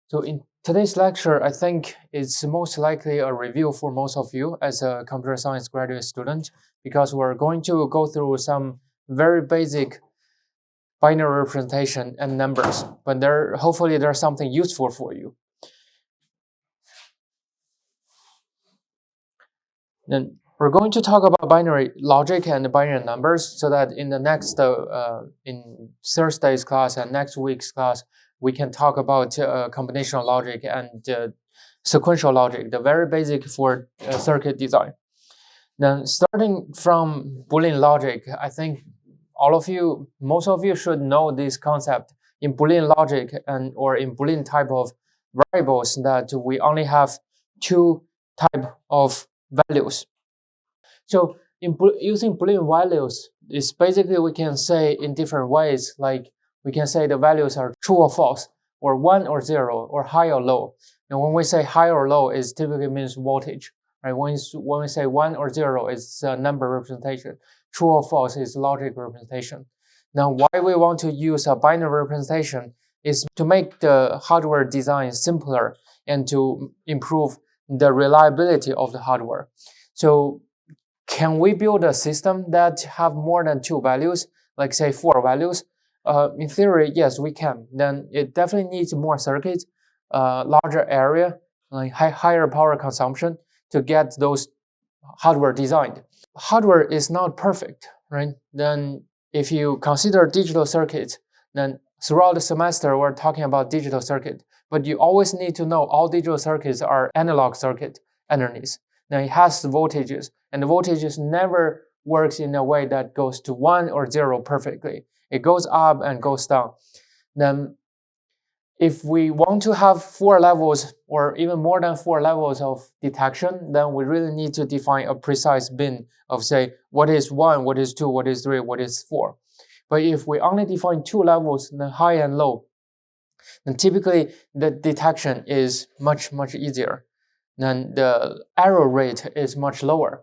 So in today's lecture, I think it's most likely a review for most of you as a computer science graduate student, because we're going to go through some very basic binary representation and numbers, but hopefully there's something useful for you. Then we're going to talk about binary logic and binary numbers, so that in the next in Thursday's class and next week's class, we can talk about combinational logic and sequential logic, the very basic for circuit design. Then starting from Boolean logic, I think most of you should know this concept in Boolean logic or in Boolean type of variables, that we only have two type of values. So using Boolean values, is basically we can say in different ways, like we can say the values are true or false, or 1 or 0, or high or low. And when we say high or low, it typically means voltage. Right? When we say 1 or 0, it's a number representation. True or false is logic representation. Now, why we want to use a binary representation is to make the hardware design simpler and to improve the reliability of the hardware. So can we build a system that have more than two values, like say 4 values? In theory, yes, we can. Then it definitely needs more circuits, larger area, like higher power consumption to get those hardware designed. Hardware is not perfect, right? Then if you consider digital circuits, then throughout the semester, we're talking about digital circuit, but you always need to know all digital circuits are analog circuit underneath. Now it has voltages, and the voltages never works in a way that goes to 1 or 0 perfectly. It goes up and goes down. Then if we want to have 4 levels or even more than 4 levels of detection, then we really need to define a precise bin of, say, what is 1, what is 2, what is 3, what is 4. But if we only define 2 levels, then high and low, then typically the detection is much easier. Then the error rate is much lower.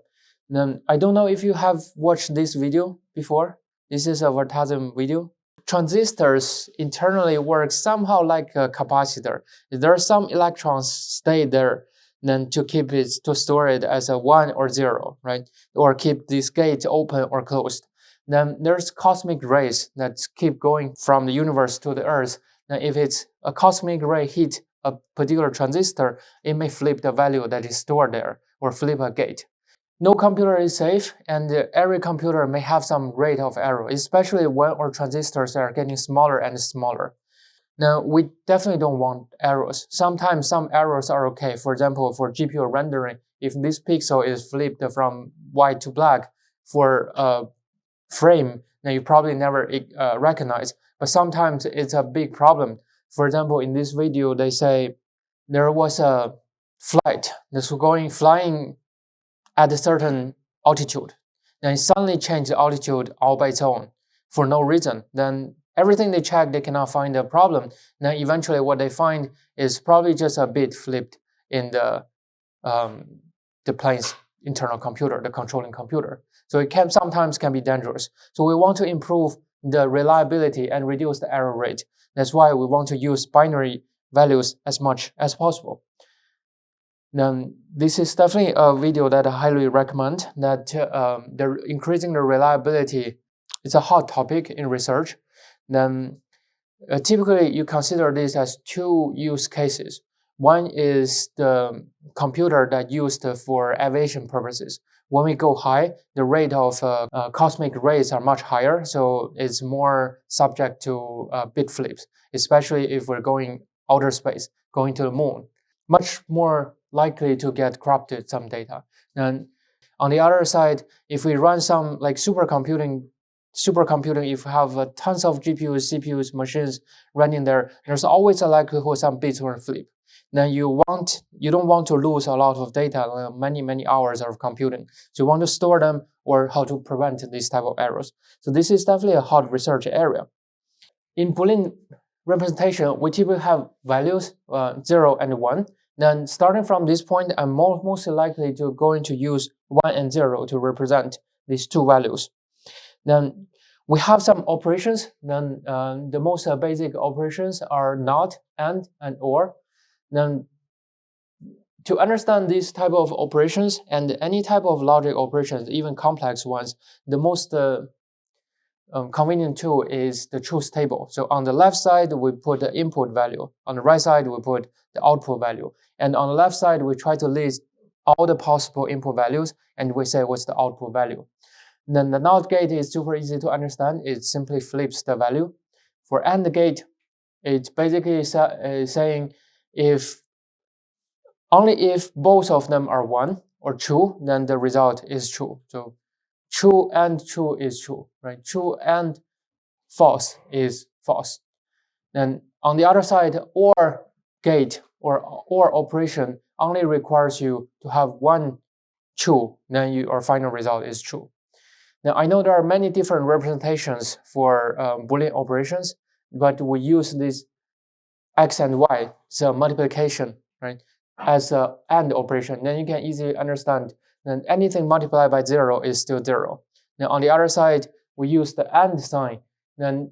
Then I don't know if you have watched this video before. This is a Vertasm video. Transistors internally work somehow like a capacitor. There are some electrons stay there then to store it as a 1 or 0, right? Or keep this gate open or closed. Then there's cosmic rays that keep going from the universe to the earth. Now if it's a cosmic ray hit a particular transistor, it may flip the value that is stored there or flip a gate. No computer is safe, and every computer may have some rate of error, especially when our transistors are getting smaller and smaller. Now, we definitely don't want errors. Sometimes some errors are okay. For example, for GPU rendering, if this pixel is flipped from white to black for a frame, then you probably never recognize. But sometimes it's a big problem. For example, in this video, they say there was a flight that's flying at a certain altitude. Then it suddenly changed the altitude all by its own for no reason. Then everything they check, they cannot find a problem. Then eventually what they find is probably just a bit flipped in the plane's internal computer, the controlling computer. So it sometimes can be dangerous. So we want to improve the reliability and reduce the error rate. That's why we want to use binary values as much as possible. Then this is definitely a video that I highly recommend. That increasing the reliability is a hot topic in research. Then typically you consider this as 2 use cases. One is the computer that used for aviation purposes. When we go high, the rate of cosmic rays are much higher, so it's more subject to bit flips, especially if we're going outer space, going to the moon. Much more likely to get corrupted some data. And on the other side, if we run some like supercomputing, if you have tons of GPUs, CPUs, machines running there, there's always a likelihood some bits will flip. Then you don't want to lose a lot of data, many hours of computing. So you want to store them, or how to prevent this type of errors. So this is definitely a hot research area. In Boolean representation, we typically have values 0 and 1. Then starting from this point, I'm most likely going to use 1 and 0 to represent these 2 values. Then we have some operations. Then the most basic operations are not, and or. Then to understand these type of operations and any type of logic operations, even complex ones, the most convenient tool is the truth table. So on the left side, we put the input value. On the right side, we put the output value. And on the left side, we try to list all the possible input values, and we say what's the output value. Then the NOT gate is super easy to understand. It simply flips the value. For AND gate, it's basically saying only if both of them are 1 or true, then the result is true. So true and true is true, right? True and false is false. Then on the other side, OR gate or OR operation only requires you to have 1 true, then your final result is true. Now I know there are many different representations for Boolean operations, but we use this X and Y, so multiplication, right, as an AND operation. Then you can easily understand that anything multiplied by 0 is still 0. Now on the other side, we use the AND sign. Then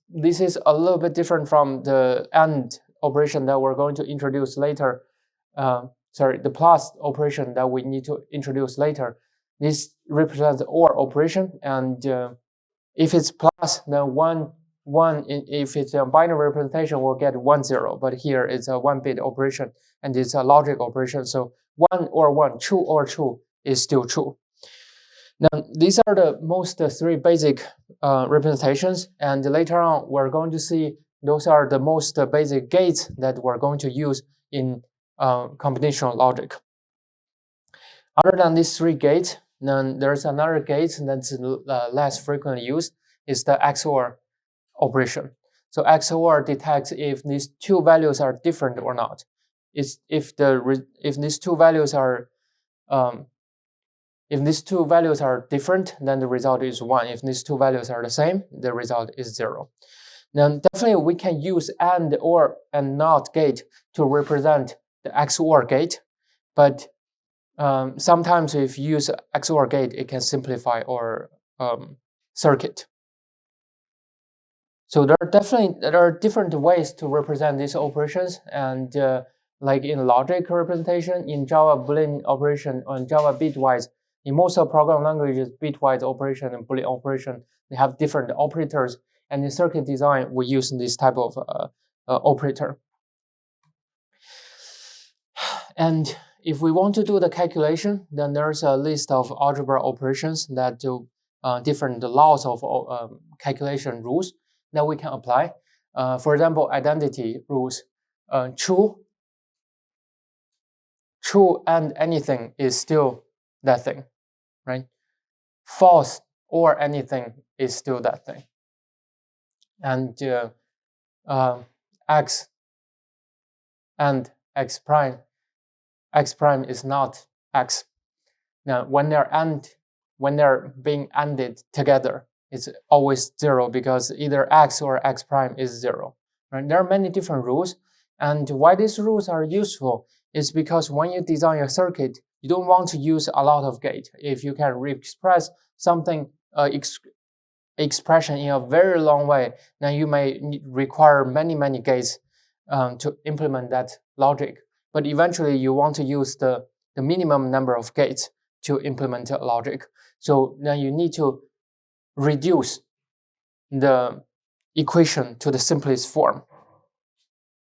this is a little bit different from the AND operation that we're going to introduce later. The plus operation that we need to introduce later. This represents the OR operation, and if it's plus, then one, if it's a binary representation, we'll get 1, 0. But here it's a 1-bit operation, and it's a logic operation. So 1 or 1, true or true, is still true. Now, these are the most 3 basic representations, and later on, we're going to see those are the most basic gates that we're going to use in combinational logic. Other than these 3 gates, then there's another gate that's less frequently used, is the XOR operation. So XOR detects if these 2 values are different or not. If these 2 values are different, then the result is 1. If these 2 values are the same, the result is 0. Now definitely we can use AND, OR, and NOT gate to represent the XOR gate, but sometimes if you use XOR gate, it can simplify our circuit. So there are different ways to represent these operations, and like in logic representation, in Java Boolean operation, on Java bitwise, in most of programming languages, bitwise operation and Boolean operation, they have different operators, and in circuit design, we use this type of operator. And if we want to do the calculation, then there's a list of algebra operations that do different laws of calculation rules that we can apply. For example, identity rules. True and anything is still that thing, right? False or anything is still that thing. And X and X prime is not X. Now, when they're being ANDed together, it's always 0 because either X or X prime is 0. Right? There are many different rules, and why these rules are useful is because when you design a circuit, you don't want to use a lot of gate. If you can express something expression in a very long way, then you may require many gates to implement that logic. But eventually, you want to use the minimum number of gates to implement a logic. So then you need to reduce the equation to the simplest form.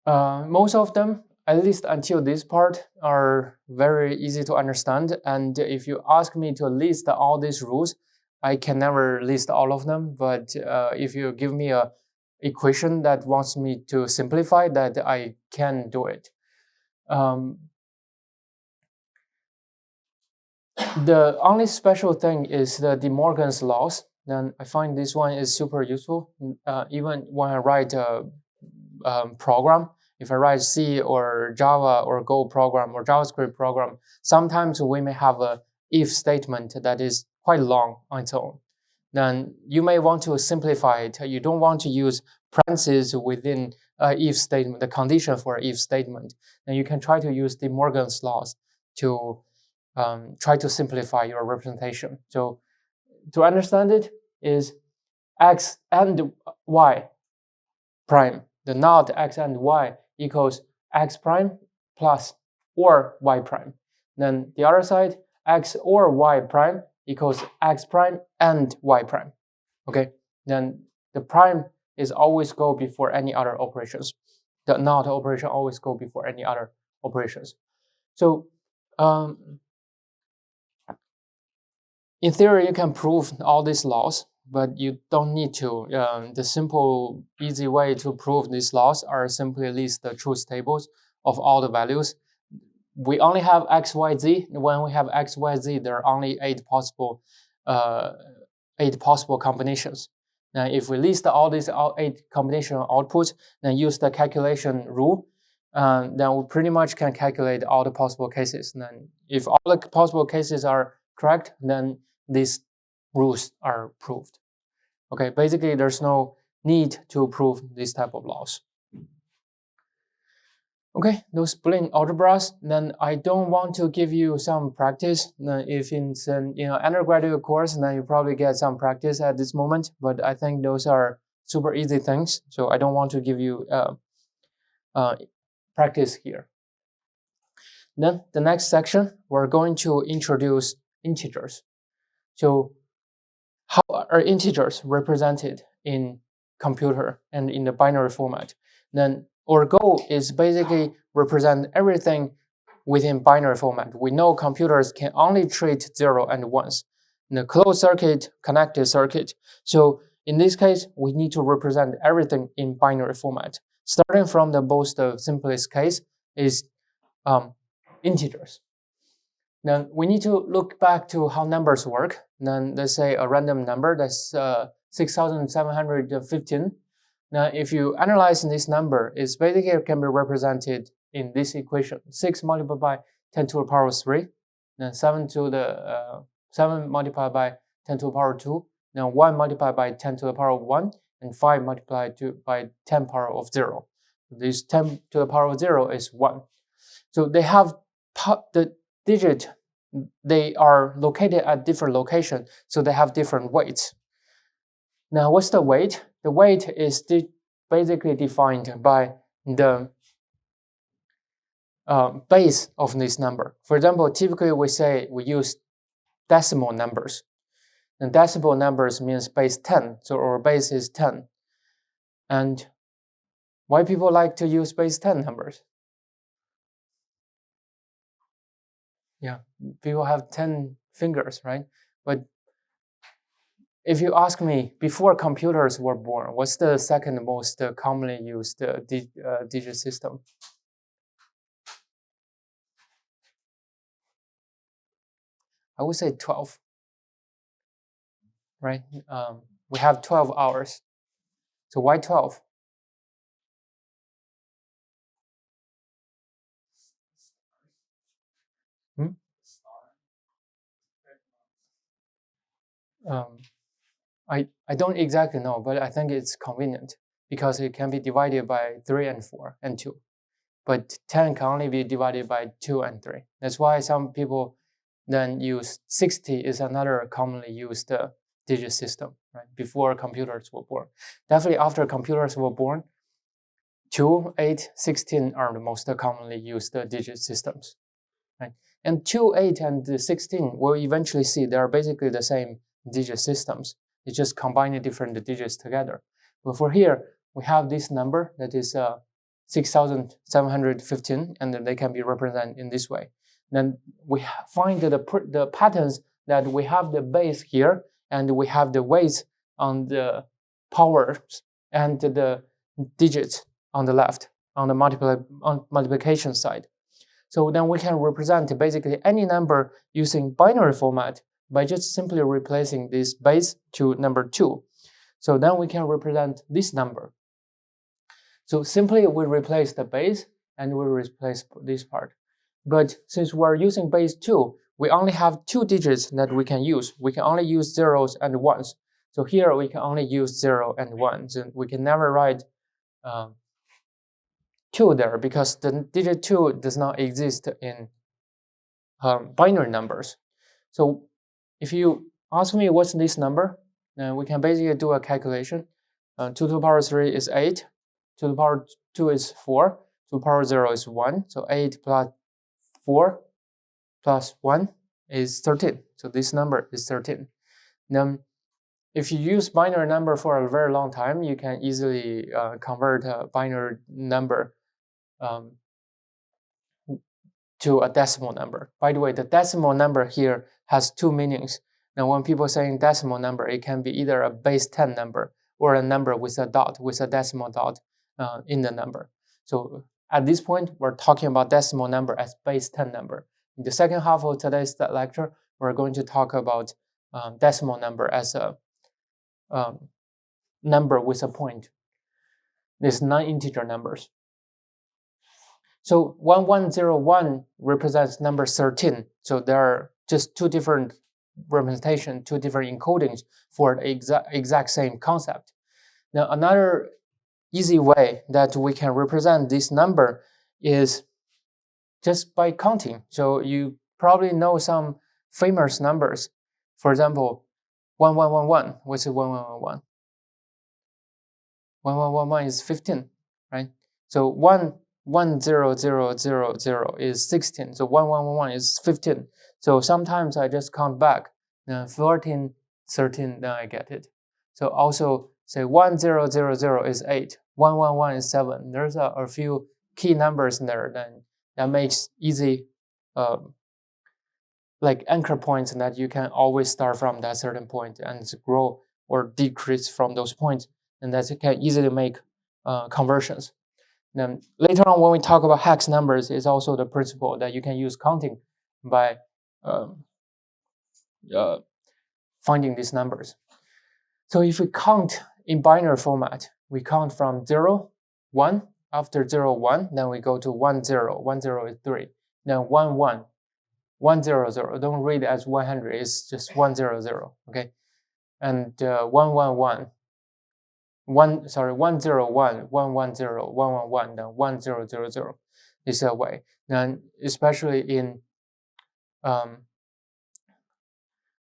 Most of them, at least until this part, are very easy to understand. And if you ask me to list all these rules, I can never list all of them. But if you give me an equation that wants me to simplify that, I can do it. The only special thing is the De Morgan's laws. Then I find this one is super useful. Even when I write a program, if I write C or Java or Go program or JavaScript program, sometimes we may have a if statement that is quite long on its own. Then you may want to simplify it. You don't want to use parentheses within if statement, the condition for if statement. Then you can try to use De Morgan's laws to try to simplify your representation. So to understand it is X and Y prime. The NOT X and Y equals x prime plus or y prime. Then the other side, x or y prime equals x prime and y prime. Okay, then the prime is always go before any other operations. The not operation always go before any other operations. So in theory, you can prove all these laws, but you don't need to. The simple, easy way to prove these laws are simply list the truth tables of all the values. We only have x, y, z. When we have x, y, z, there are only 8 possible combinations. Now, if we list all these 8 combinational outputs, then use the calculation rule, then we pretty much can calculate all the possible cases. And then if all the possible cases are correct, then these rules are proved. Okay, basically there's no need to prove this type of laws. Okay, those Boolean algebras, then I don't want to give you some practice. If it's an undergraduate course, then you probably get some practice at this moment, but I think those are super easy things, so I don't want to give you practice here. Then the next section, we're going to introduce integers. So how are integers represented in computer and in the binary format? Then our goal is basically represent everything within binary format. We know computers can only treat 0 and 1s in a closed circuit, connected circuit. So in this case, we need to represent everything in binary format. Starting from the simplest case is integers. Then we need to look back to how numbers work. Then let's say a random number that's 6,715. Now, if you analyze this number, it's basically can be represented in this equation: 6 multiplied by 10 to the power 3, then 7 multiplied by 10 to the power 2, then 1 multiplied by 10 to the power 1, and 5 multiplied by 10 power of 0. This 10 to the power of 0 is 1. So they have the digit, they are located at different locations, so they have different weights. Now, what's the weight? The weight is basically defined by the base of this number. For example, typically we say we use decimal numbers. And decimal numbers means base 10, so our base is 10. And why people like to use base 10 numbers? Yeah, people have 10 fingers, right? But if you ask me, before computers were born, what's the second most commonly used digit system? I would say 12, right? We have 12 hours. So why 12? I don't exactly know, but I think it's convenient because it can be divided by 3 and 4 and 2. But 10 can only be divided by 2 and 3. That's why some people then use 60 is another commonly used digit system, right? Before computers were born. Definitely after computers were born, 2, 8, 16 are the most commonly used digit systems, right? And 2, 8, and 16, we'll eventually see they are basically the same digit systems. It's just combining different digits together. But for here, we have this number that is 6,715, and then they can be represented in this way. Then we find the patterns that we have the base here, and we have the weights on the powers and the digits on the left, on the multiplication side. So then we can represent basically any number using binary format by just simply replacing this base to number 2. So then we can represent this number. So simply we replace the base and we replace this part. But since we're using base 2, we only have 2 digits that we can use. We can only use zeros and ones. So here we can only use 0 and 1. So we can never write 2 there because the digit 2 does not exist in binary numbers. So if you ask me what's this number, we can basically do a calculation. 2 to the power 3 is 8, 2 to the power 2 is 4, 2 power 0 is 1. So 8 plus 4 plus 1 is 13. So this number is 13. Now, if you use binary number for a very long time, you can easily convert a binary number to a decimal number. By the way, the decimal number here has two meanings. Now, when people saying decimal number, it can be either a base 10 number or a number with a dot, with a decimal dot in the number. So at this point, we're talking about decimal number as base 10 number. In the second half of today's lecture, we're going to talk about decimal number as a number with a point. These non-integer numbers. So 1101 represents number 13. So there are just two different representations, two different encodings for the exact same concept. Now, another easy way that we can represent this number is just by counting. So you probably know some famous numbers. For example, 1111. What's 1111? 1111 is 15, right? So 10000 is 16. So 1111 is 15. So sometimes I just count back. 14, 13, then I get it. So also say 1000 is 8. 111 is 7. There's a few key numbers in there. Then that makes easy like anchor points that you can always start from that certain point and grow or decrease from those points. And that you can easily make conversions. Then later on, when we talk about hex numbers, is also the principle that you can use counting by finding these numbers. So if we count in binary format, we count from 0, 1. After 0, 1, then we go to 1, 0. 1, 0 is 3. Then 1, 1. 1, 0, 0. Don't read it as 100. It's just 1, 0, 0. Okay. And 1, 1, 1. 101, 110, 111, then 1000 is a way. Then especially in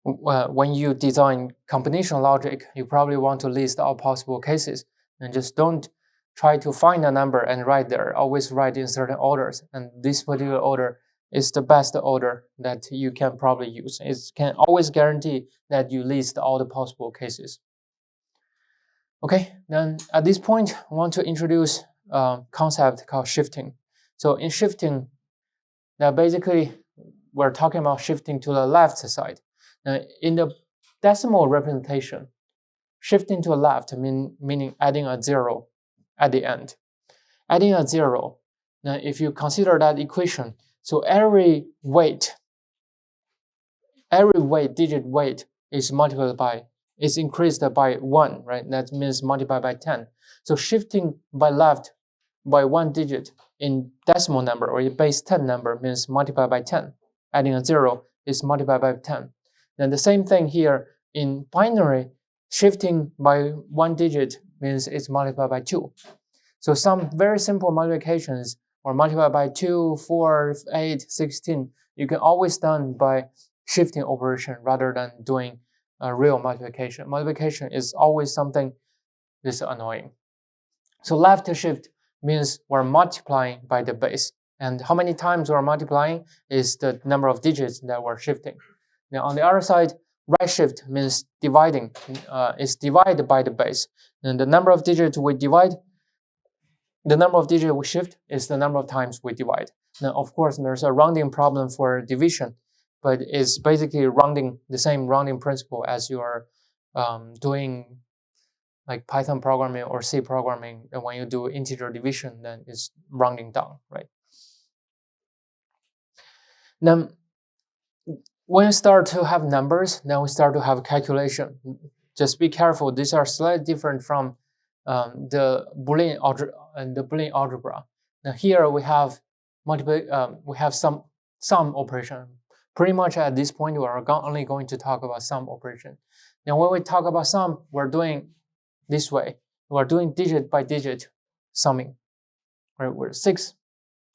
when you design combination logic, you probably want to list all possible cases and just don't try to find a number and write there. Always write in certain orders, and this particular order is the best order that you can probably use. It can always guarantee that you list all the possible cases. Okay, then at this point, I want to introduce a concept called shifting. So in shifting, now basically, we're talking about shifting to the left side. Now in the decimal representation, shifting to the left meaning adding a 0 at the end. Adding a 0, now if you consider that equation, so every digit weight is multiplied by, is increased by 1, right? That means multiplied by 10. So shifting by left by 1 digit in decimal number or a base 10 number means multiplied by 10. Adding a 0 is multiplied by 10. Then the same thing here in binary, shifting by 1 digit means it's multiplied by 2. So some very simple multiplications or multiplied by 2, 4, 8, 16, you can always done by shifting operation rather than doing a real multiplication. Multiplication is always something that's annoying. So left shift means we're multiplying by the base. And how many times we're multiplying is the number of digits that we're shifting. Now on the other side, right shift means dividing. It's divided by the base. And the number of digits we divide, the number of digits we shift is the number of times we divide. Now of course there's a rounding problem for division, but it's basically rounding, the same rounding principle as you are doing like Python programming or C programming. And when you do integer division, then it's rounding down, right? Then when you start to have numbers, then we start to have calculation. Just be careful. These are slightly different from the Boolean algebra. Now here we have some operation. Pretty much at this point, we are only going to talk about sum operation. Now, when we talk about sum, we're doing this way. We're doing digit by digit summing. Right? Where 6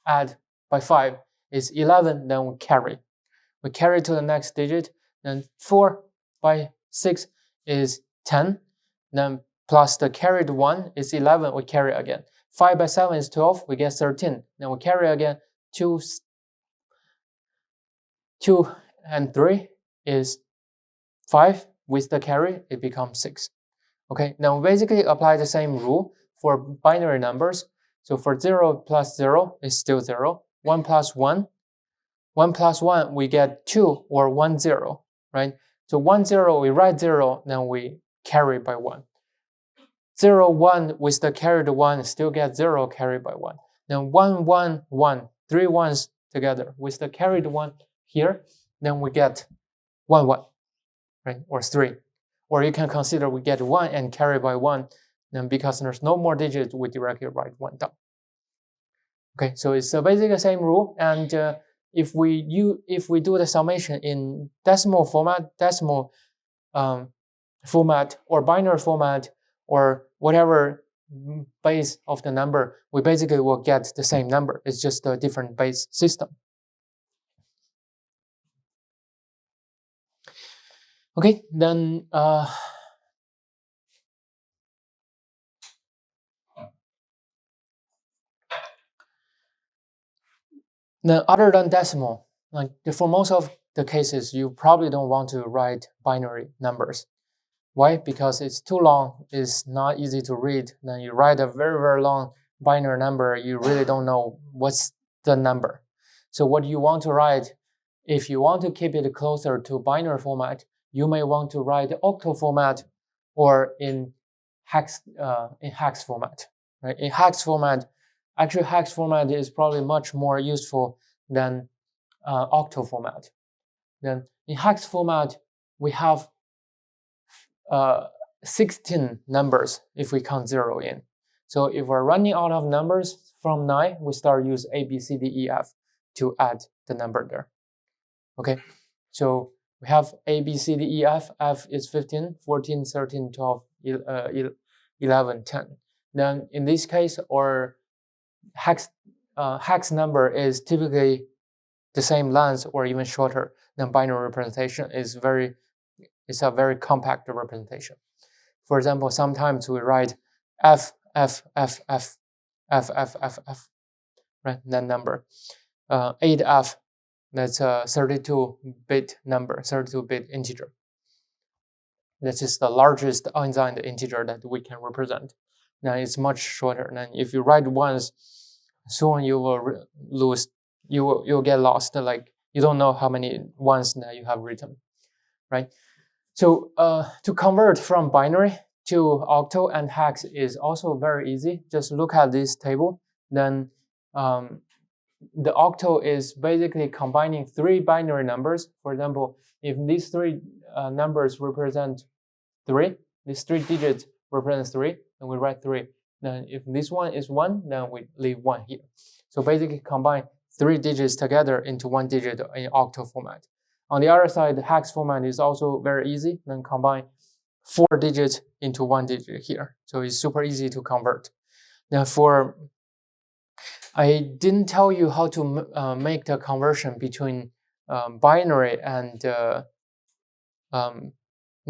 add by 5 is 11, then we carry. We carry to the next digit. Then 4 by 6 is 10. Then plus the carried 1 is 11, we carry again. 5 by 7 is 12, we get 13. Then we carry again, 2 and 3 is 5. With the carry, it becomes 6. Okay, now we basically apply the same rule for binary numbers. So for 0 plus 0 is still 0. 1 plus 1. 1 plus 1, we get 2 or 1, 0, right? So 1, 0, we write 0, then we carry by 1. 0, 1 with the carried 1 still get 0 carried by 1. Then 1, 1, 1, 3 ones together with the carried 1 here, then we get 1, 1, right? Or 3. Or you can consider we get 1 and carry by 1, then because there's no more digits, we directly write 1 down. Okay, so it's basically the same rule, and if we do the summation in decimal format, format or binary format or whatever base of the number, we basically will get the same number. It's just a different base system. Okay, then then other than decimal, like for most of the cases, you probably don't want to write binary numbers. Why? Because it's too long, it's not easy to read. Then you write a very, very long binary number, you really don't know what's the number. So what you want to write, if you want to keep it closer to binary format, you may want to write octal format or in hex format. Right? In hex format, actually hex format is probably much more useful than octal format. Then in hex format, we have 16 numbers if we count 0 in. So if we're running out of numbers from 9, we start use A, B, C, D, E, F to add the number there. Okay, so we have A, B, C, D, E, F. F is 15, 14, 13, 12, 11, 10. Then in this case, our hex number is typically the same length or even shorter than binary representation. It's a very compact representation. For example, sometimes we write F, F, F, F, F, F, F, F, right? That number. 8F, that's a 32-bit number, 32-bit integer. This is the largest unsigned integer that we can represent. Now it's much shorter. And if you write once, soon you will lose, you'll get lost. Like you don't know how many ones that you have written, right? So to convert from binary to octal and hex is also very easy. Just look at this table. Then the octal is basically combining 3 binary numbers. For example, if these 3 numbers represent 3, these 3 digits represent 3, then we write 3. Then if this one is 1, then we leave 1 here. So basically combine 3 digits together into 1 digit in octal format. On the other side, the hex format is also very easy. Then combine 4 digits into 1 digit here. So it's super easy to convert. Now I didn't tell you how to make the conversion between binary and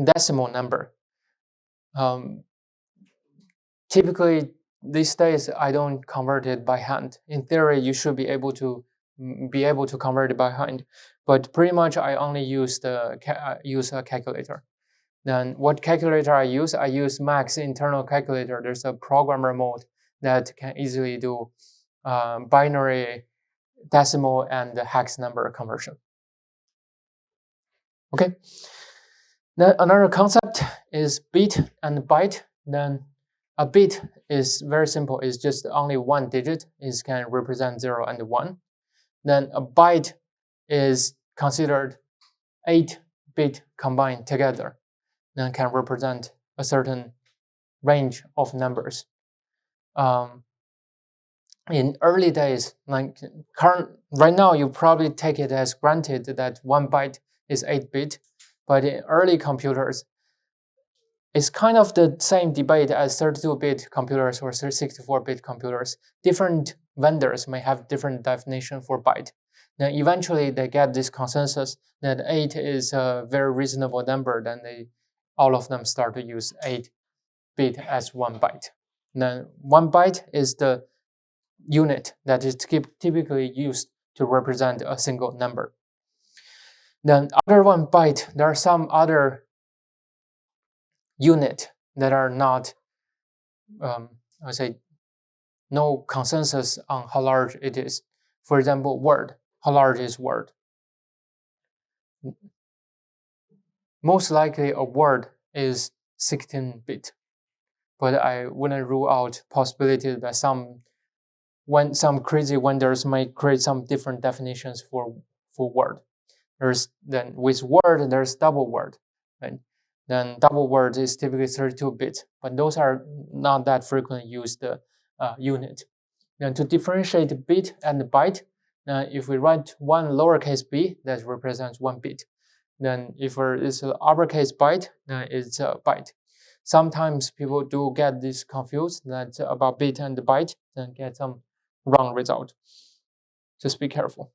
decimal number. Typically, these days, I don't convert it by hand. In theory, you should be able to convert it by hand. But pretty much, I only use use a calculator. Then what calculator I use? I use Mac's internal calculator. There's a programmer mode that can easily do binary, decimal, and hex number conversion. Okay. Then another concept is bit and byte. Then a bit is very simple. It's just only 1 digit. It can represent 0 and 1. Then a byte is considered 8 bit combined together. Then can represent a certain range of numbers. In early days, like right now, you probably take it as granted that 1 byte is 8 bit. But in early computers, it's kind of the same debate as 32-bit computers or 64-bit computers. Different vendors may have different definition for byte. Then eventually they get this consensus that 8 is a very reasonable number. Then all of them start to use 8 bit as 1 byte. Then 1 byte is the unit that is typically used to represent a single number. Then other 1 byte, there are some other unit that are not, I would say, no consensus on how large it is. For example, word. How large is word? Most likely a word is 16-bit, but I wouldn't rule out possibility that when some crazy vendors might create some different definitions for word. Then with word, there's double word, right? Then double word is typically 32-bit, but those are not that frequently used unit. Then to differentiate bit and byte, if we write one lowercase b, that represents 1 bit. Then if it's an uppercase byte, then it's a byte. Sometimes people do get this confused that about bit and byte, then get some wrong result. Just be careful.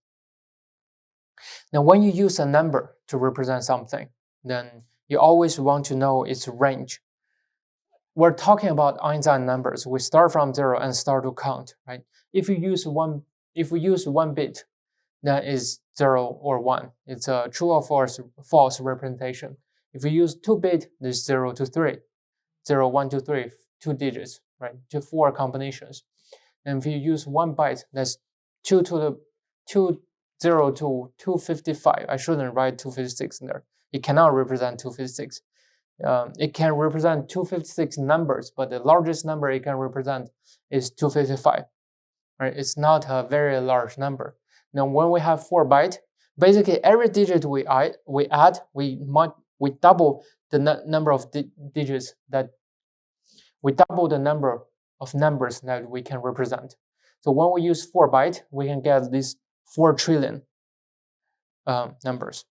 Now, when you use a number to represent something, then you always want to know its range. We're talking about Einstein numbers. We start from 0 and start to count, right? If we use 1 bit, then it's 0 or 1. It's a true or false representation. If we use 2-bit, there's 0 to 3. 0, 1, 2, 3, 2 digits, right? 4 combinations. And if you use 1 byte, that's 0 to 255. I shouldn't write 256 in there. It cannot represent 256. It can represent 256 numbers, but the largest number it can represent is 255. Right? It's not a very large number. Now, when we have 4 byte, basically every digit we add, we double the number of digits that we double the number of numbers that we can represent. So when we use 4 byte, we can get these 4 trillion numbers.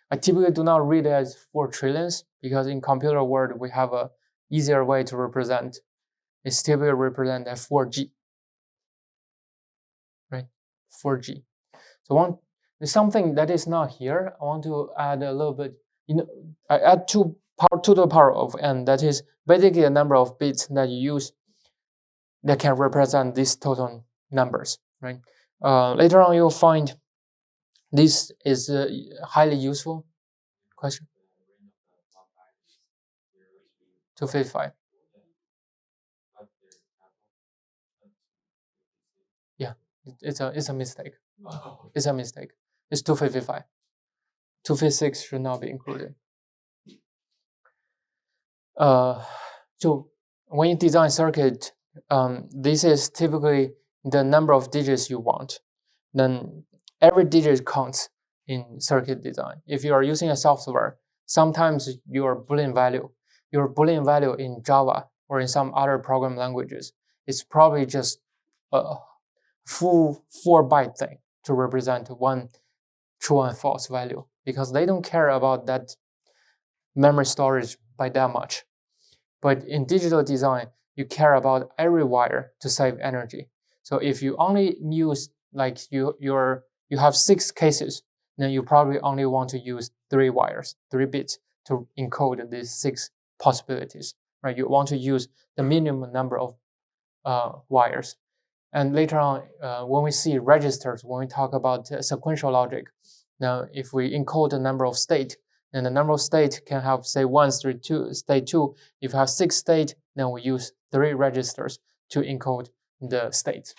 I typically do not read it as 4 trillions because in computer world we have a easier way to represent. It's typically represented as 4G, right? 4G. So something that is not here, I want to add a little bit. I add 2 to the power of n. That is basically a number of bits that you use that can represent these total numbers, right? Later on, you'll find this is highly useful. Question? 255. Yeah, it's a mistake. It's a mistake. It's 255. 256 should not be included. So when you design circuit, this is typically the number of digits you want. Then every digit counts in circuit design. If you are using a software, sometimes your Boolean value in Java or in some other program languages is probably just a full 4-byte thing to represent one true and false value because they don't care about that memory storage by that much. But in digital design, you care about every wire to save energy. So if you only use like you have 6 cases, then you probably only want to use 3 wires, 3 bits to encode these 6 possibilities, right? You want to use the minimum number of wires. And later on, when we see registers, when we talk about sequential logic, now if we encode the number of state, then the number of state can have, say, 1, 3, 2, state 2. If you have 6 state, then we use 3 registers to encode the states.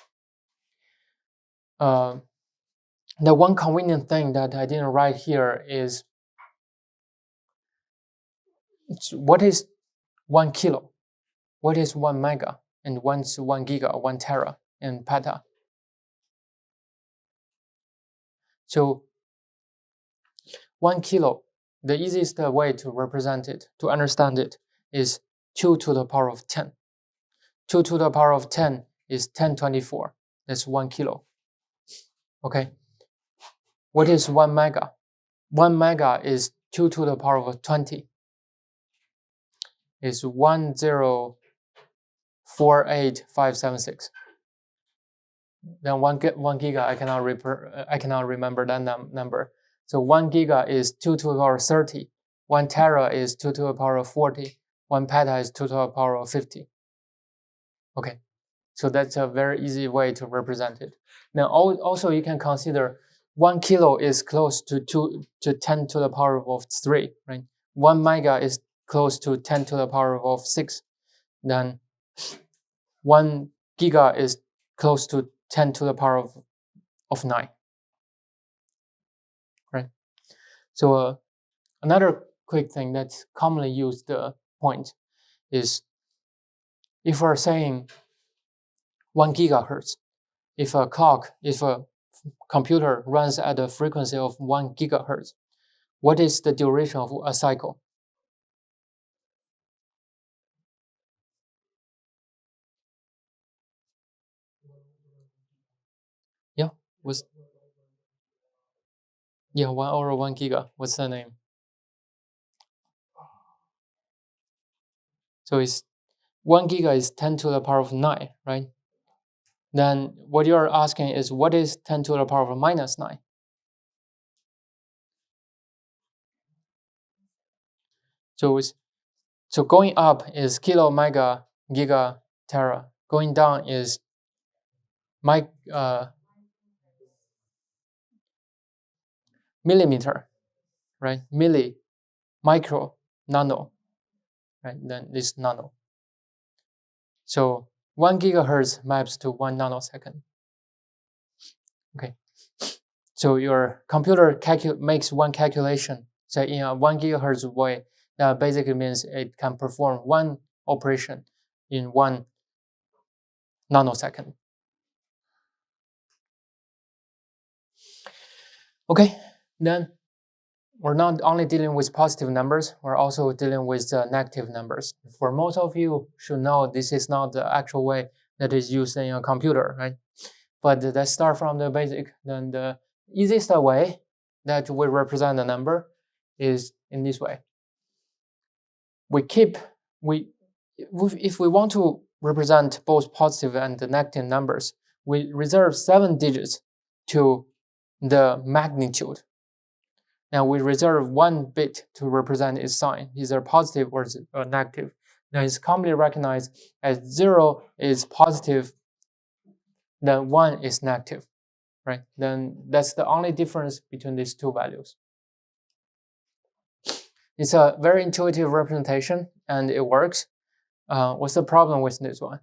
The one convenient thing that I didn't write here is what is 1 kilo? What is 1 mega? And what's 1 giga, 1 tera, and peta? So 1 kilo, the easiest way to represent it, to understand it, is 2 to the power of 10. 2 to the power of 10 is 1024. That's 1 kilo. Okay. What is 1 mega? 1 mega is 2 to the power of 20. It's 1048576. Then 1 giga, I cannot remember that number. So 1 giga is 2 to the power of 30. 1 tera is 2 to the power of 40. 1 peta is 2 to the power of 50. Okay, so that's a very easy way to represent it. Now, also you can consider 1 kilo is close to 10 to the power of 3, right? 1 mega is close to 10 to the power of 6. Then 1 giga is close to 10 to the power of 9, right? So another quick thing that's commonly used point is if we're saying 1 gigahertz, if a computer runs at a frequency of 1 gigahertz, what is the duration of a cycle? Yeah, 1 over 1 giga. What's the name? So it's 1 giga is 10 to the power of 9, right? Then what you're asking is what is 10 to the power of minus 9? So going up is kilo, mega, giga, tera. Going down is millimeter, right? Milli, micro, nano, right? Then this nano. So 1 gigahertz maps to 1 nanosecond. Okay. So your computer makes one calculation, say in a 1 gigahertz way. That basically means it can perform one operation in 1 nanosecond. Okay, then we're not only dealing with positive numbers, we're also dealing with negative numbers. For most of you should know this is not the actual way that is used in a computer, right? But let's start from the basic. Then the easiest way that we represent a number is in this way. If we want to represent both positive and negative numbers, we reserve 7 digits to the magnitude. Now we reserve 1 bit to represent its sign, either positive or negative. Now it's commonly recognized as 0 is positive, then 1 is negative, right? Then that's the only difference between these two values. It's a very intuitive representation and it works. What's the problem with this one?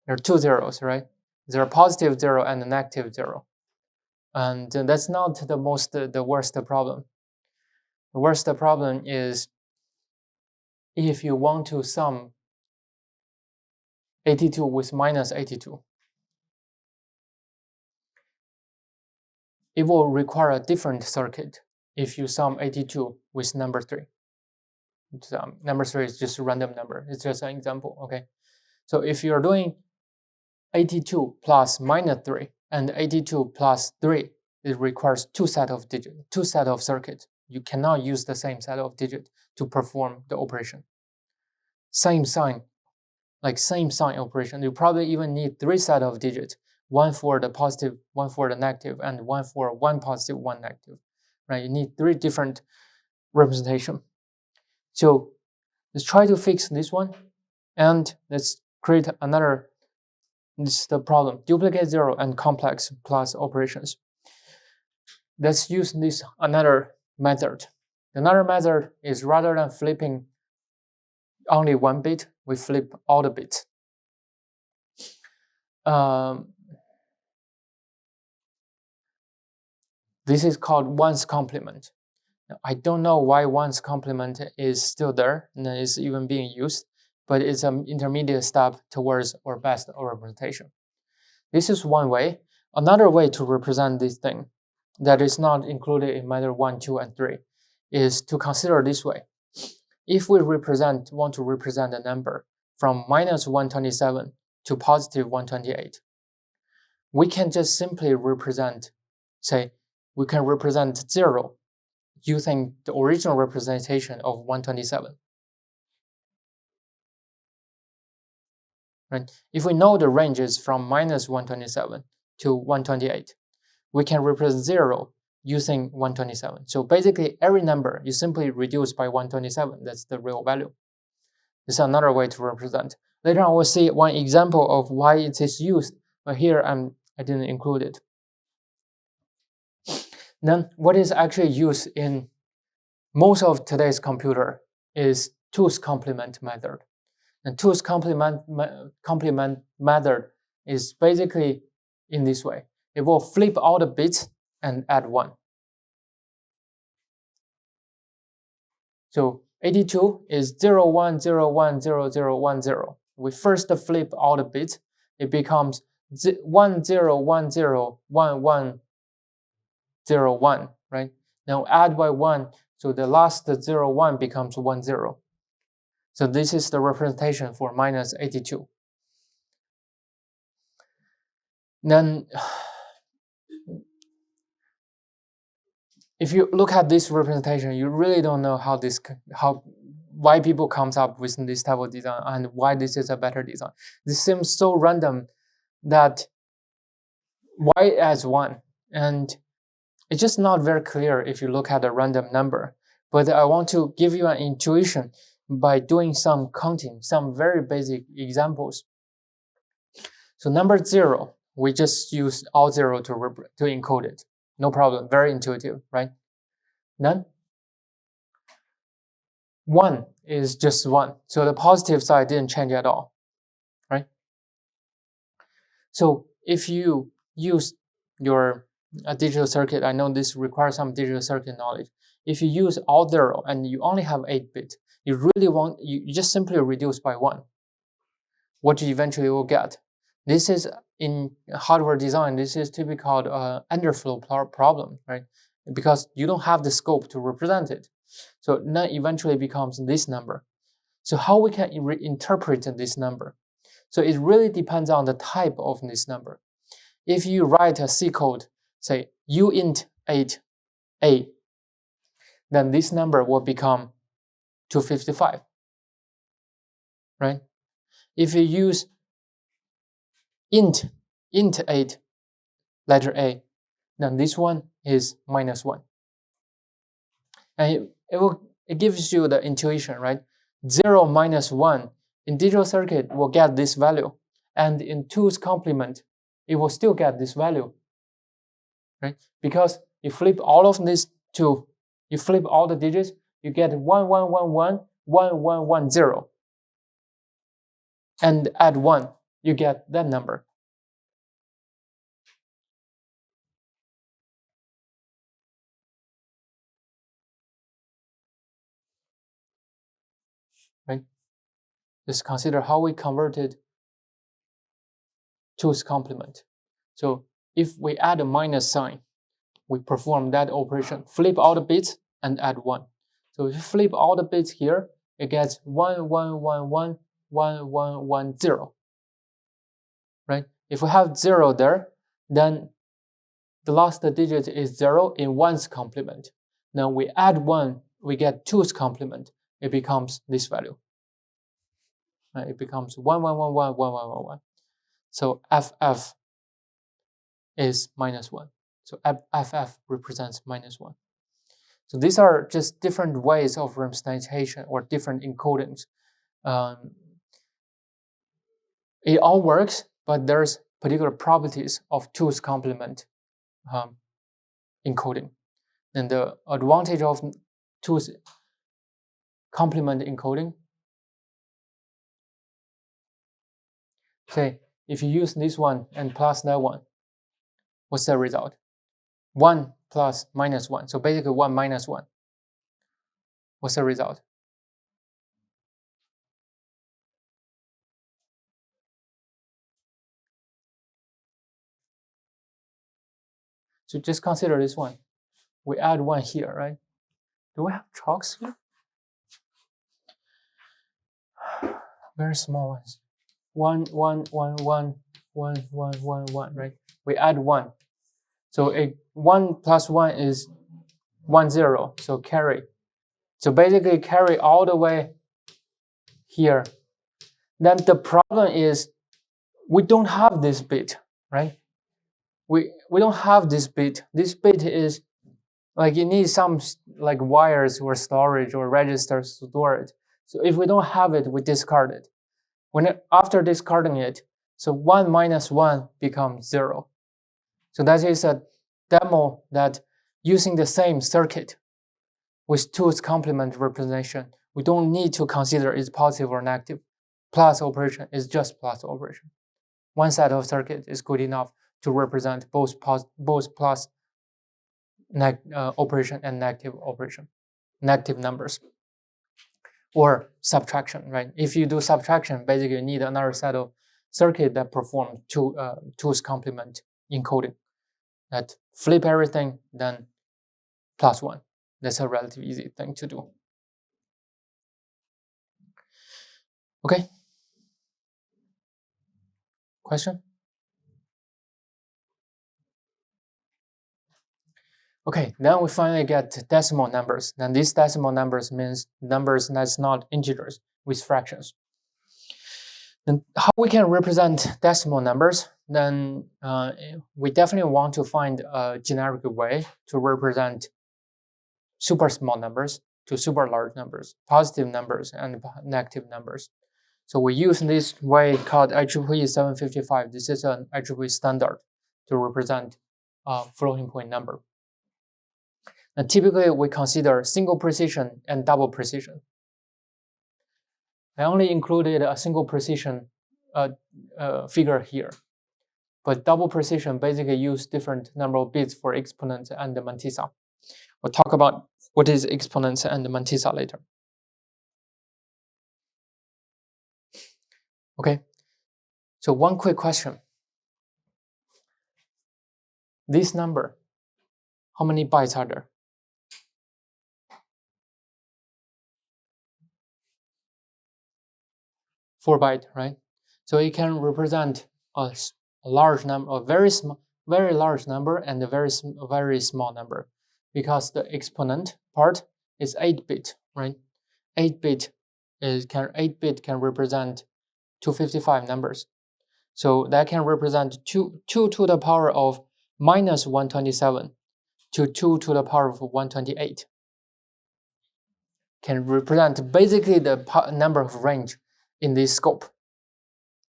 There are 2 zeros, right? There are positive 0 and a negative 0. And that's not the worst problem. The worst problem is if you want to sum 82 with minus 82. It will require a different circuit if you sum 82 with number 3. Number 3 is just a random number. It's just an example, okay? So if you're doing 82 plus minus 3 and 82 plus 3, it requires 2 set of digits, 2 set of circuits. You cannot use the same set of digits to perform the operation. Same sign operation. You probably even need 3 set of digits, 1 for the positive, 1 for the negative, and 1 for 1 positive, 1 negative. Right? You need 3 different representation. So let's try to fix this one, and let's create another. This is the problem: duplicate 0 and complex plus operations. Let's use this another method. Another method is rather than flipping only 1 bit, we flip all the bits. This is called ones complement. Now, I don't know why ones complement is still there and is even being used, but it's an intermediate step towards our best representation. This is one way. Another way to represent this thing that is not included in method 1, 2, and 3 is to consider this way. If we want to represent a number from minus 127 to positive 128, we can just simply represent, we can represent 0 using the original representation of 127. Right? If we know the range is from minus 127 to 128, we can represent 0 using 127. So basically, every number you simply reduce by 127. That's the real value. This is another way to represent. Later on, we'll see one example of why it is used, but here I didn't include it. Then, what is actually used in most of today's computer is 2's complement method. And 2's complement method is basically in this way. It will flip all the bits and add 1. So 82 is 01010010. We first flip all the bits. It becomes 10101101, right? Now add by 1, so the last 01 becomes 10. So this is the representation for minus 82. Then, if you look at this representation, you really don't know why people comes up with this type of design and why this is a better design. This seems so random that why as 1? And it's just not very clear if you look at a random number. But I want to give you an intuition by doing some counting, some very basic examples. So number 0, we just use all 0 to encode it. No problem, very intuitive, right? Then 1 is just 1. So the positive side didn't change at all, right? So if you use your digital circuit, I know this requires some digital circuit knowledge. If you use all 0 and you only have 8 bits, you just simply reduce by 1. What you eventually will get. This is in hardware design, this is typically called underflow problem, right? Because you don't have the scope to represent it. So that eventually becomes this number. So how we can interpret this number? So it really depends on the type of this number. If you write a C code, say uint 8a, then this number will become 255, right? If you use int 8 letter a, then this one is -1. And it gives you the intuition, right? 0 minus 1 in digital circuit will get this value, and in 2's complement, it will still get this value, right? Because you flip all of this to, you flip all the digits, you get 1111 1110, and add 1, you get that number. Right? Just consider how we converted 2's complement. So if we add a minus sign, we perform that operation, flip all the bits and add 1. So if you flip all the bits here, it gets 1111 1110. Right? If we have 0 there, then the last digit is 0 in 1's complement. Now we add 1, we get 2's complement. It becomes this value. Right? It becomes 1111 1111. So FF is -1. So FF represents -1. So these are just different ways of representation or different encodings. It all works, but there's particular properties of 2's complement encoding. And the advantage of 2's complement encoding, say, if you use this one and plus that one, what's the result? 1 plus -1. So basically 1 minus 1. What's the result? So just consider this one. We add 1 here, right? Do we have chalks here? Very small ones. 1 1 1 1 1 1 1 1, right? We add 1. So 1 plus 1 is 1 0. So carry. So basically carry all the way here. Then the problem is we don't have this bit, right? We don't have this bit. This bit is Like you need some like wires or storage or registers to store it. So if we don't have it, we discard it. After discarding it, so 1 minus 1 becomes 0. So that is a demo that using the same circuit with 2's complement representation, we don't need to consider it's positive or negative. Plus operation is just plus operation. One set of circuit is good enough to represent both plus operation and negative operation, negative numbers. Or subtraction, right? If you do subtraction, basically you need another set of circuit that perform 2's complement encoding. That flip everything, then plus 1. That's a relatively easy thing to do. Okay. Question? Okay, then we finally get decimal numbers. Then these decimal numbers means numbers that's not integers with fractions. Then how we can represent decimal numbers? Then we definitely want to find a generic way to represent super small numbers to super large numbers, positive numbers and negative numbers. So we use this way called IEEE 755. This is an IEEE standard to represent a floating point number. And typically we consider single precision and double precision. I only included a single precision figure here, but double precision basically use different number of bits for exponents and the mantissa. We'll talk about what is exponents and the mantissa later. Okay, so one quick question. This number, how many bytes are there? 4 bytes, right? So it can represent a large number, a very large number, and a very small number, because the exponent part is 8-bit, right? 8-bit can represent 255 numbers. So that can represent 2 to the power of minus 127 to 2 to the power of 128. Can represent basically the number of range in this scope.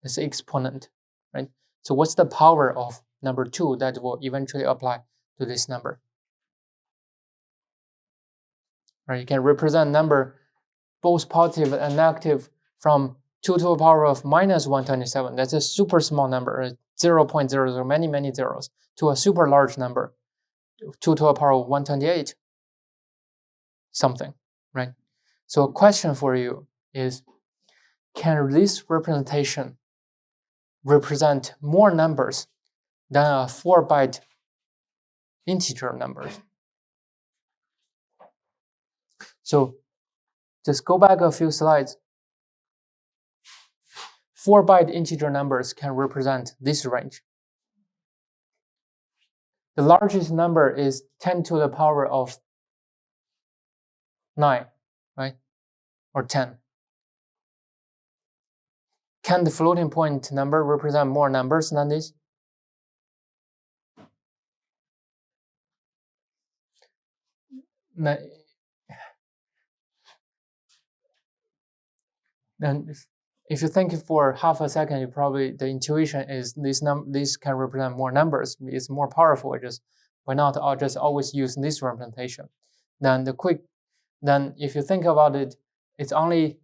It's exponent, right? So what's the power of number 2 that will eventually apply to this number? Right? You can represent number both positive and negative from 2 to the power of minus 127. That's a super small number, 0.00, many zeros, to a super large number, 2 to the power of 128 something, right? So a question for you is, can this representation represent more numbers than a 4-byte integer numbers? So just go back a few slides. 4-byte integer numbers can represent this range. The largest number is 10 to the power of 9, right? Or 10. Can the floating point number represent more numbers than this? Then if you think for half a second, you probably, the intuition is this can represent more numbers. It's more powerful. Why not? I'll just always use this representation. Then if you think about it, it's only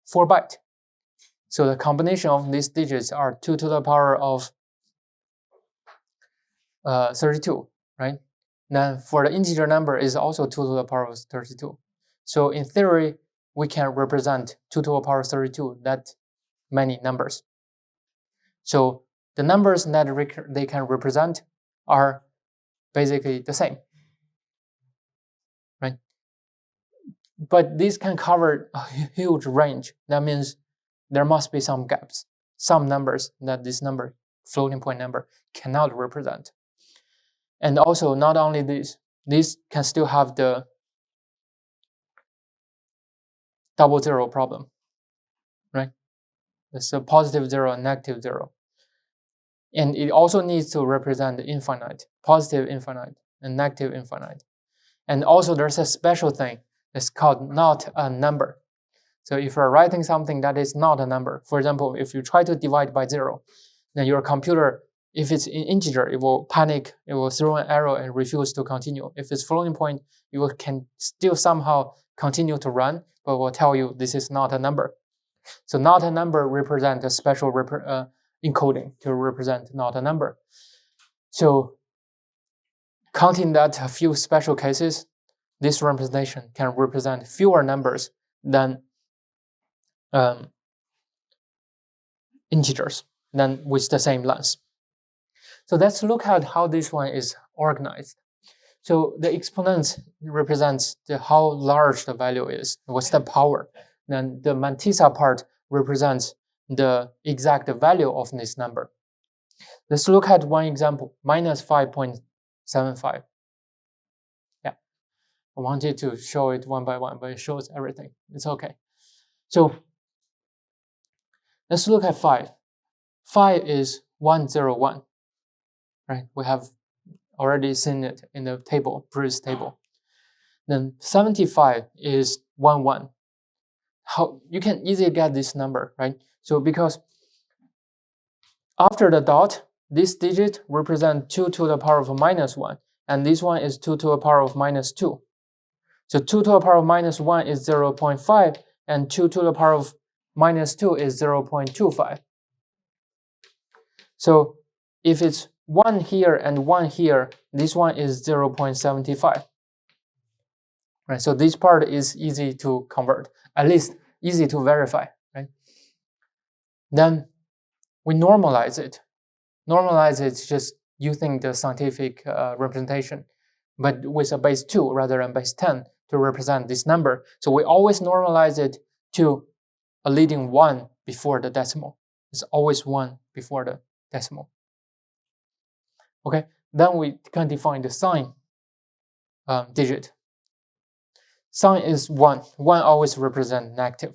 4 bytes. So the combination of these digits are 2 to the power of 32, right? Then for the integer number is also 2 to the power of 32. So in theory, we can represent 2 to the power of 32, that many numbers. So the numbers that they can represent are basically the same, right? But these can cover a huge range. That means there must be some gaps, some numbers that this number, floating point number, cannot represent. And also, not only this can still have the double zero problem, right? It's a positive 0 and negative 0. And it also needs to represent infinite, positive infinite and negative infinite. And also there's a special thing. It's called not a number. So if you're writing something that is not a number, for example, if you try to divide by 0, then your computer, if it's in integer, it will panic, it will throw an error and refuse to continue. If it's floating point, you can still somehow continue to run, but will tell you this is not a number. So not a number represents a special encoding to represent not a number. So counting that a few special cases, this representation can represent fewer numbers than integers, than with the same length. So let's look at how this one is organized. So the exponent represents how large the value is, what's the power. Then the mantissa part represents the exact value of this number. Let's look at one example, minus 5.75. Yeah, I wanted to show it one by one, but it shows everything. It's okay. So let's look at 5. 5 is 101, right? We have already seen it in the table, previous table. Then 75 is 11. How you can easily get this number, right? So because after the dot, this digit represents 2 to the power of minus 1, and this one is 2 to the power of minus 2. So 2 to the power of minus 1 is 0.5, and 2 to the power of minus 2 is 0.25. So if it's 1 here and 1 here, this one is 0.75. Right, so this part is easy to convert, at least easy to verify, right? Then we normalize it. Normalize it just using the scientific representation, but with a base 2 rather than base 10 to represent this number. So we always normalize it to a leading 1 before the decimal. It's always 1 before the decimal. Okay, then we can define the sign digit. Sign is 1. 1 always represents negative.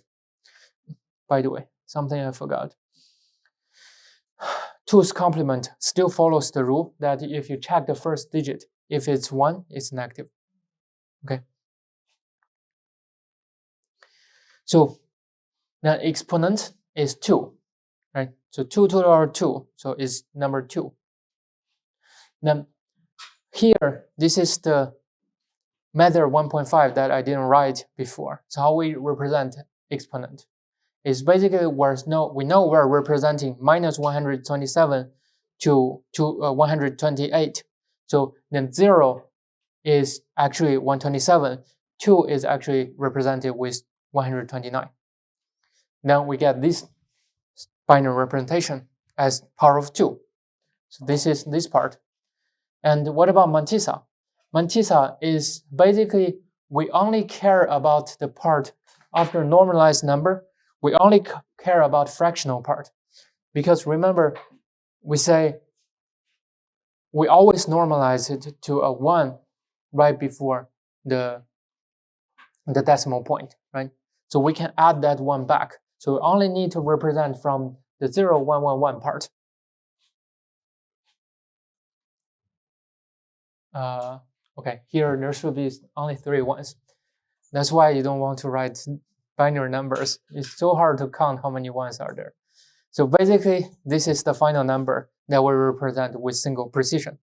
By the way, something I forgot. 2's complement still follows the rule that if you check the first digit, if it's 1, it's negative. Okay. So the exponent is 2, right? So 2 to the power 2, so it's number 2. Then here, this is the method 1.5 that I didn't write before. So how we represent exponent is basically we know we're representing minus 127 to 128. So then 0 is actually 127. 2 is actually represented with 129. Then we get this binary representation as power of 2. So this is this part. And what about mantissa? Mantissa is basically we only care about the part after normalized number. We only care about fractional part. Because remember, we say we always normalize it to a 1 right before the decimal point, right? So we can add that 1 back. So we only need to represent from the 0, 1, 1, 1 part. Okay, here there should be only 3 ones. That's why you don't want to write binary numbers. It's so hard to count how many ones are there. So basically, this is the final number that we represent with single precision.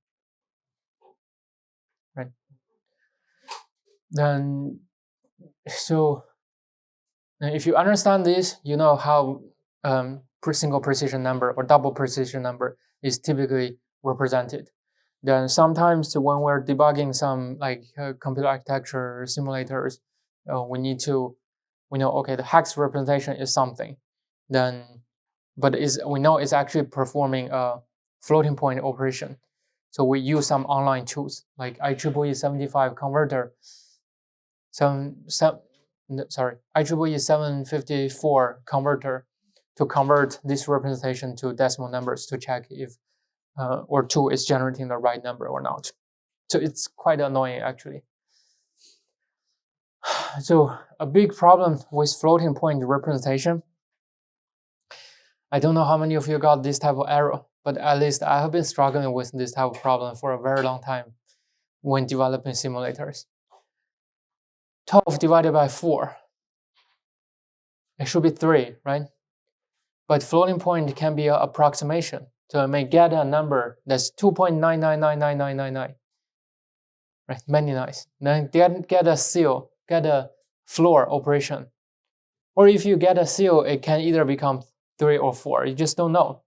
Right? Then, so if you understand this, you know how single precision number or double precision number is typically represented. Then sometimes when we're debugging some computer architecture simulators, we know, okay, the hex representation is something, then, but we know it's actually performing a floating point operation. So we use some online tools like IEEE 75 converter, IEEE 754 converter to convert this representation to decimal numbers to check if or 2 is generating the right number or not. So it's quite annoying actually. So a big problem with floating point representation, I don't know how many of you got this type of error, but at least I have been struggling with this type of problem for a very long time when developing simulators. 12 divided by 4. It should be 3, right? But floating point can be an approximation. So I may get a number that's 2.9999999. Right, many nines. Then get a seal, get a floor operation. Or if you get a seal, it can either become 3 or 4. You just don't know,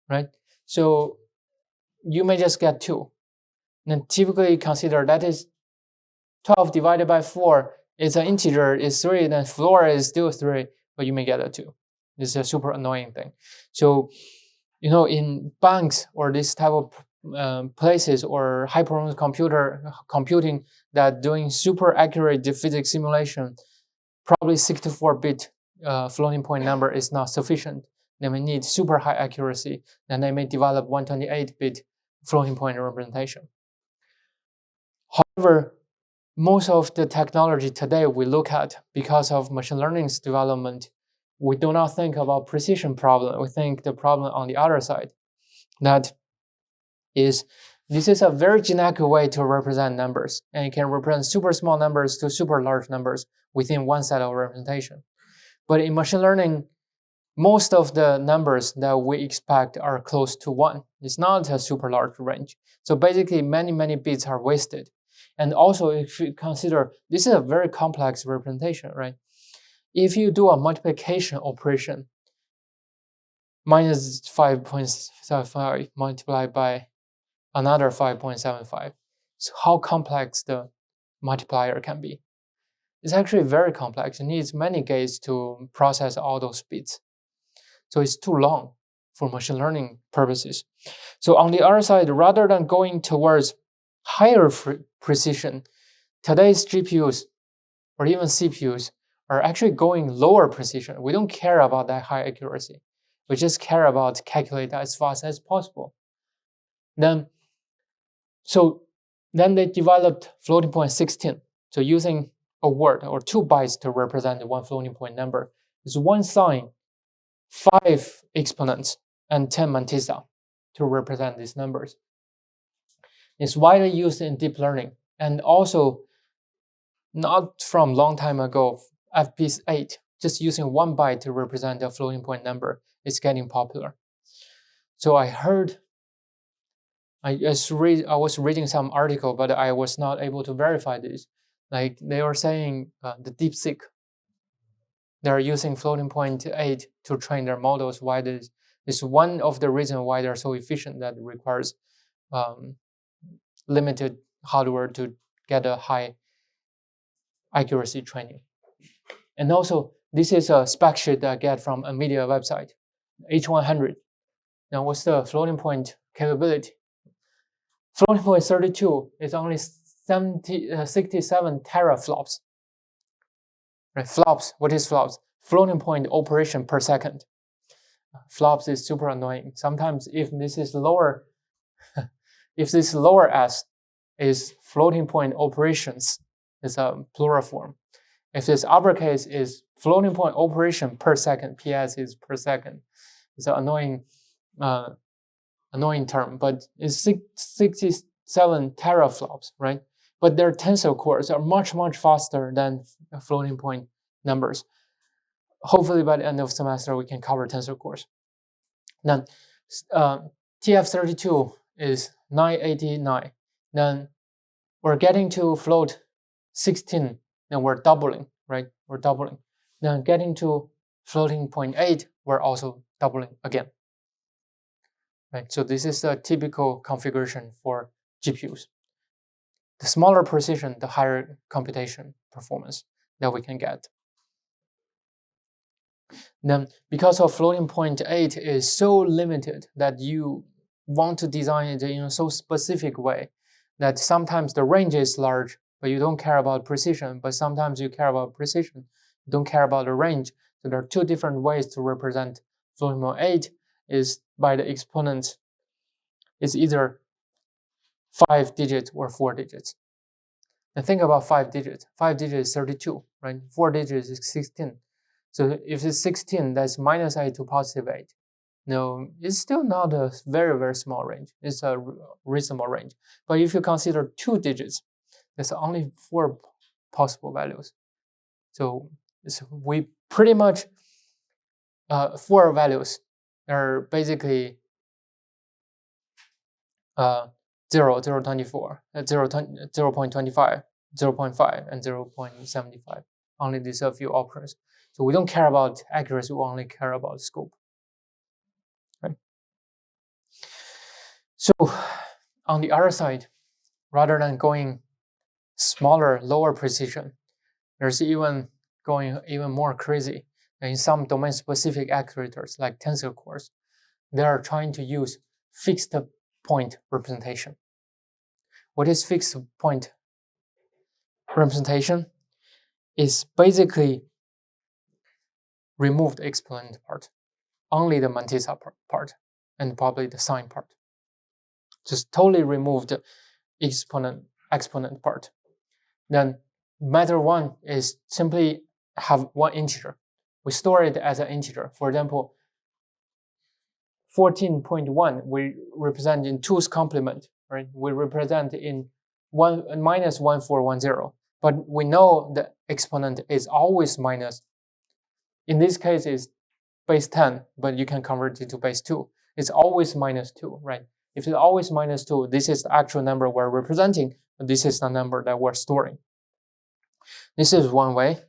right? So you may just get 2. Then typically consider that is 12 divided by 4. It's an integer, it's 3, then floor is still 3, but you may get a 2. This is a super annoying thing. So, in banks or this type of places or high-performance computing that doing super accurate physics simulation, probably 64-bit floating point number is not sufficient. They may need super high accuracy, and they may develop 128-bit floating point representation. However, most of the technology today we look at, because of machine learning's development, we do not think about precision problem. We think the problem on the other side. That is, this is a very generic way to represent numbers, and you can represent super small numbers to super large numbers within one set of representation. But in machine learning, most of the numbers that we expect are close to 1. It's not a super large range. So basically, many bits are wasted. And also, if you consider, this is a very complex representation, right? If you do a multiplication operation, minus 5.75 multiplied by another 5.75, so how complex the multiplier can be. It's actually very complex. It needs many gates to process all those bits. So it's too long for machine learning purposes. So on the other side, rather than going towards higher precision, today's GPUs or even CPUs are actually going lower precision. We don't care about that high accuracy. We just care about calculate as fast as possible. Then they developed floating point 16. So using a word or 2 bytes to represent one floating point number. It's 1 sign, 5 exponents, and 10 mantissa to represent these numbers. It's widely used in deep learning, and also not from long time ago, FP8, just using 1 byte to represent a floating point number is getting popular. So I was reading some article, but I was not able to verify this. Like they were saying the DeepSeek, they're using floating point 8 to train their models. Why this is one of the reasons why they're so efficient, that requires limited hardware to get a high accuracy training. And also, this is a spec sheet that I get from NVIDIA website, H100. Now, what's the floating point capability? Floating point 32 is only 67 teraflops. Right? Flops, what is flops? Floating point operation per second. Flops is super annoying. Sometimes if this is lower, if this lower s is floating point operations, it's a plural form. If this uppercase is floating point operation per second, PS is per second. It's an annoying term, but it's 67 teraflops, right? But their tensor cores are much faster than floating point numbers. Hopefully by the end of semester, we can cover tensor cores. Then TF32 is 989. Then we're getting to float 16, then we're doubling, right? We're doubling. Then getting to floating point 8, we're also doubling again. Right? So this is a typical configuration for GPUs. The smaller precision, the higher computation performance that we can get. Then, because of floating point 8 is so limited that you want to design it in a so specific way that sometimes the range is large, but you don't care about precision, but sometimes you care about precision, you don't care about the range. So there are 2 different ways to represent floating point 8 is by the exponents. It's either 5 digits or 4 digits. And think about 5 digits. 5 digits is 32, right? 4 digits is 16. So if it's 16, that's minus 8 to positive 8. No, it's still not a very small range. It's a reasonable range. But if you consider 2 digits, that's only 4 possible values. So we pretty much 4 values are basically 0, 0.24, 0.25, 0.5, and 0.75. Only these are a few options. So we don't care about accuracy, we only care about scope. Right? So on the other side, rather than going smaller, lower precision, there's even going even more crazy. In some domain-specific actuators like tensor cores, they are trying to use fixed point representation. What is fixed point representation? Is basically remove the exponent part, only the mantissa part, and probably the sign part. Just totally remove the exponent part. Then method 1 is simply have one integer. We store it as an integer. For example, 14.1 we represent in 2's complement, right? We represent in minus 1410. But we know the exponent is always minus. In this case, it's base 10, but you can convert it to base 2. It's always minus 2, right? If it's always minus 2, this is the actual number we're representing, but this is the number that we're storing. This is one way.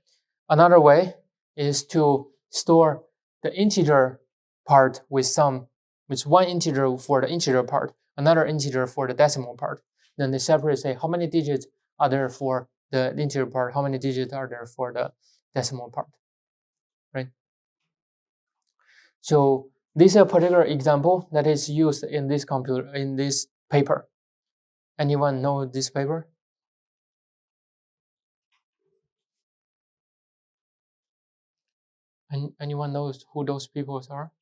Another way is to store the integer part with one integer for the integer part, another integer for the decimal part. Then they separate, say, how many digits are there for the integer part, how many digits are there for the decimal part, right? So this is a particular example that is used in this paper. Anyone know this paper? Anyone knows who those people are?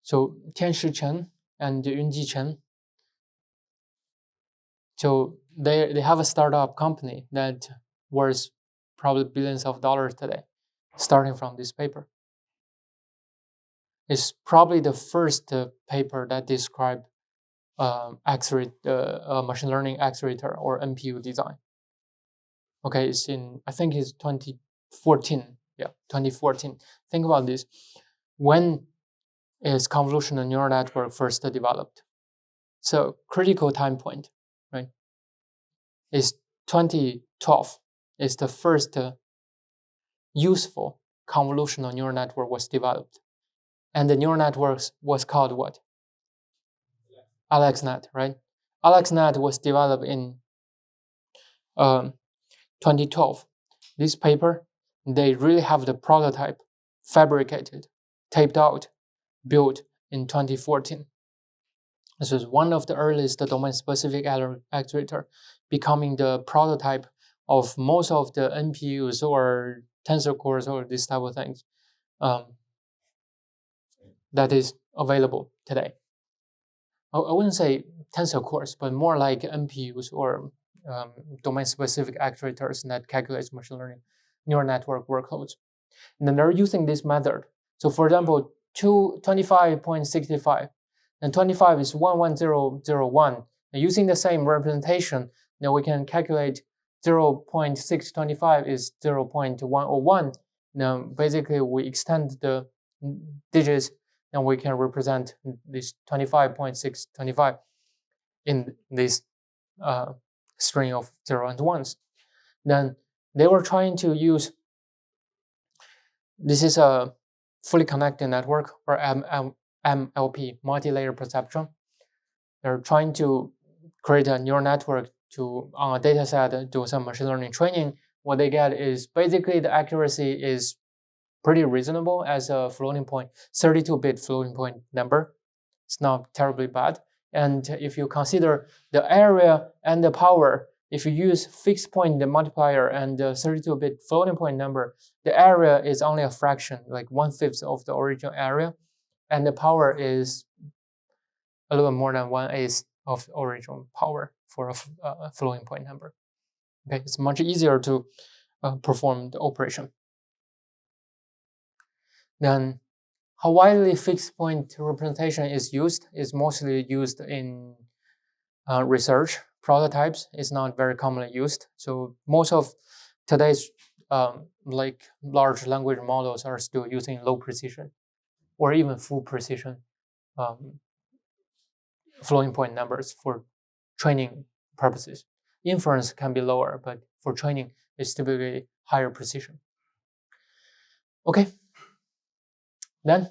So Tianshi Chen and Yunji Chen. So they have a startup company that worth probably billions of dollars today, starting from this paper. It's probably the first paper that described machine learning accelerator or NPU design. Okay, I think it's 2014. Yeah, 2014. Think about this. When is convolutional neural network first developed? So critical time point, right? Is 2012. Is the first useful convolutional neural network was developed. And the neural network was called what? AlexNet, right? AlexNet was developed in 2012. This paper, they really have the prototype fabricated, taped out, built in 2014. This is one of the earliest domain-specific accelerator, becoming the prototype of most of the NPUs or tensor cores or this type of things that is available today. I wouldn't say tensor cores, but more like NPUs or domain-specific actuators that calculates machine learning neural network workloads. And then they're using this method. So for example, 25.65, and 25 is 11001. And using the same representation, now we can calculate 0.625 is 0.101. Now basically we extend the digits and we can represent this 25.625 in this string of 0 and 1s. Then they were trying to use, this is a fully connected network or MLP, multi-layer perceptron. They're trying to create a neural network to, on a data set, do some machine learning training. What they get is basically the accuracy is pretty reasonable as a floating point, 32-bit floating point number. It's not terribly bad. And if you consider the area and the power, if you use fixed point multiplier and the 32-bit floating point number, the area is only a fraction, like 1/5 of the original area, and the power is a little more than 1/8 of the original power for a floating point number. Okay, it's much easier to perform the operation. Then how widely fixed point representation is used is mostly used in research. Prototypes is not very commonly used. So most of today's like large language models are still using low precision or even full precision floating point numbers for training purposes. Inference can be lower, but for training, it's typically higher precision. Okay. Then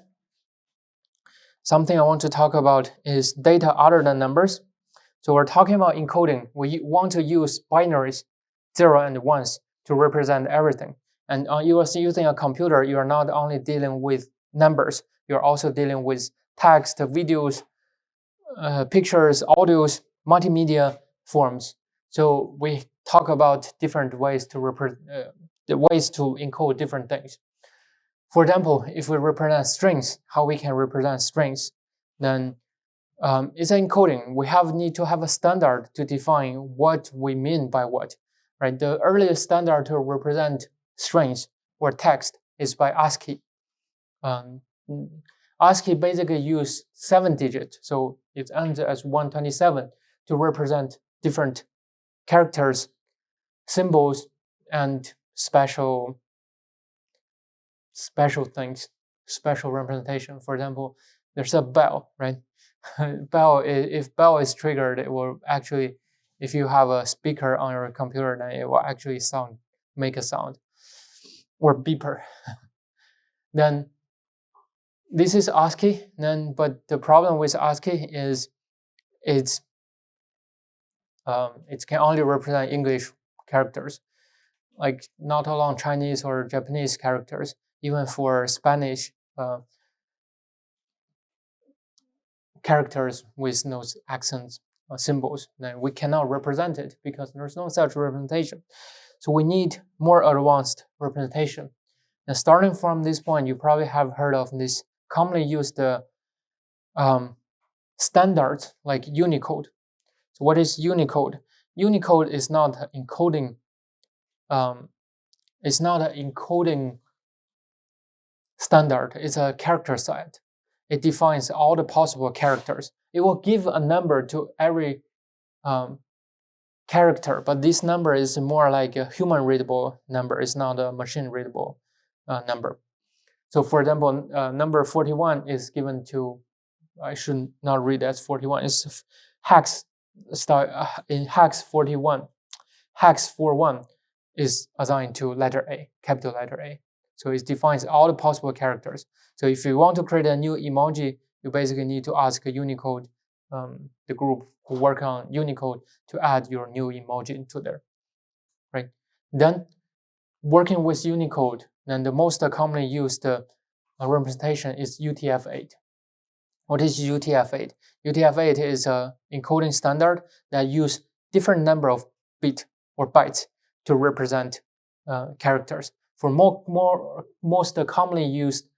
something I want to talk about is data other than numbers. So we're talking about encoding. We want to use binaries, 0 and 1s, to represent everything. And you are using a computer, you are not only dealing with numbers, you're also dealing with text, videos, pictures, audios, multimedia forms. So we talk about different ways to encode different things. For example, if we represent strings, how we can represent strings, then it's encoding. We need to have a standard to define what we mean by what, right? The earliest standard to represent strings or text is by ASCII. ASCII basically use 7 digits, so it ends as 127 to represent different characters, symbols, and special things, special representation. For example, there's a bell, right? If bell is triggered, it will actually, if you have a speaker on your computer, then it will actually make a sound, or beeper. Then this is ASCII. But the problem with ASCII is it can only represent English characters, like not alone Chinese or Japanese characters. Even for Spanish characters with those accents symbols, then we cannot represent it because there's no such representation. So we need more advanced representation. And starting from this point, you probably have heard of this commonly used standards like Unicode. So what is Unicode? Unicode is not encoding. It's not an encoding standard. It's a character set. It defines all the possible characters. It will give a number to every character, but this number is more like a human readable number. It's not a machine readable number. So for example, number 41 is given to, I should not read as 41. It's hex style in hex 41. Hex 41 is assigned to letter A, capital letter A. So it defines all the possible characters. So if you want to create a new emoji, you basically need to ask Unicode, the group who work on Unicode, to add your new emoji into there, right? Then working with Unicode, then the most commonly used representation is UTF-8. What is UTF-8? UTF-8 is an encoding standard that use different number of bit or bytes to represent characters. For most commonly used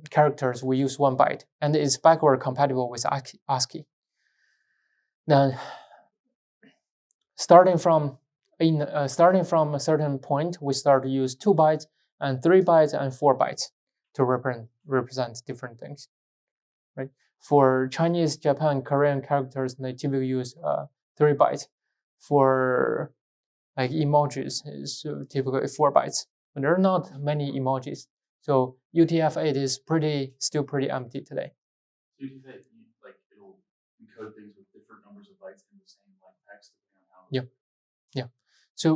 characters, we use 1 byte, and it's backward compatible with ASCII. Then, starting from a certain point, we start to use 2 bytes and 3 bytes and 4 bytes to represent different things. Right? For Chinese, Japan, Korean characters, they typically use 3 bytes. For like emojis, is typically 4 bytes. But there are not many emojis, so UTF-8 is still pretty empty today. UTF-8, like it'll encode things with different numbers of bytes in the same like text, depending on how. Yeah. So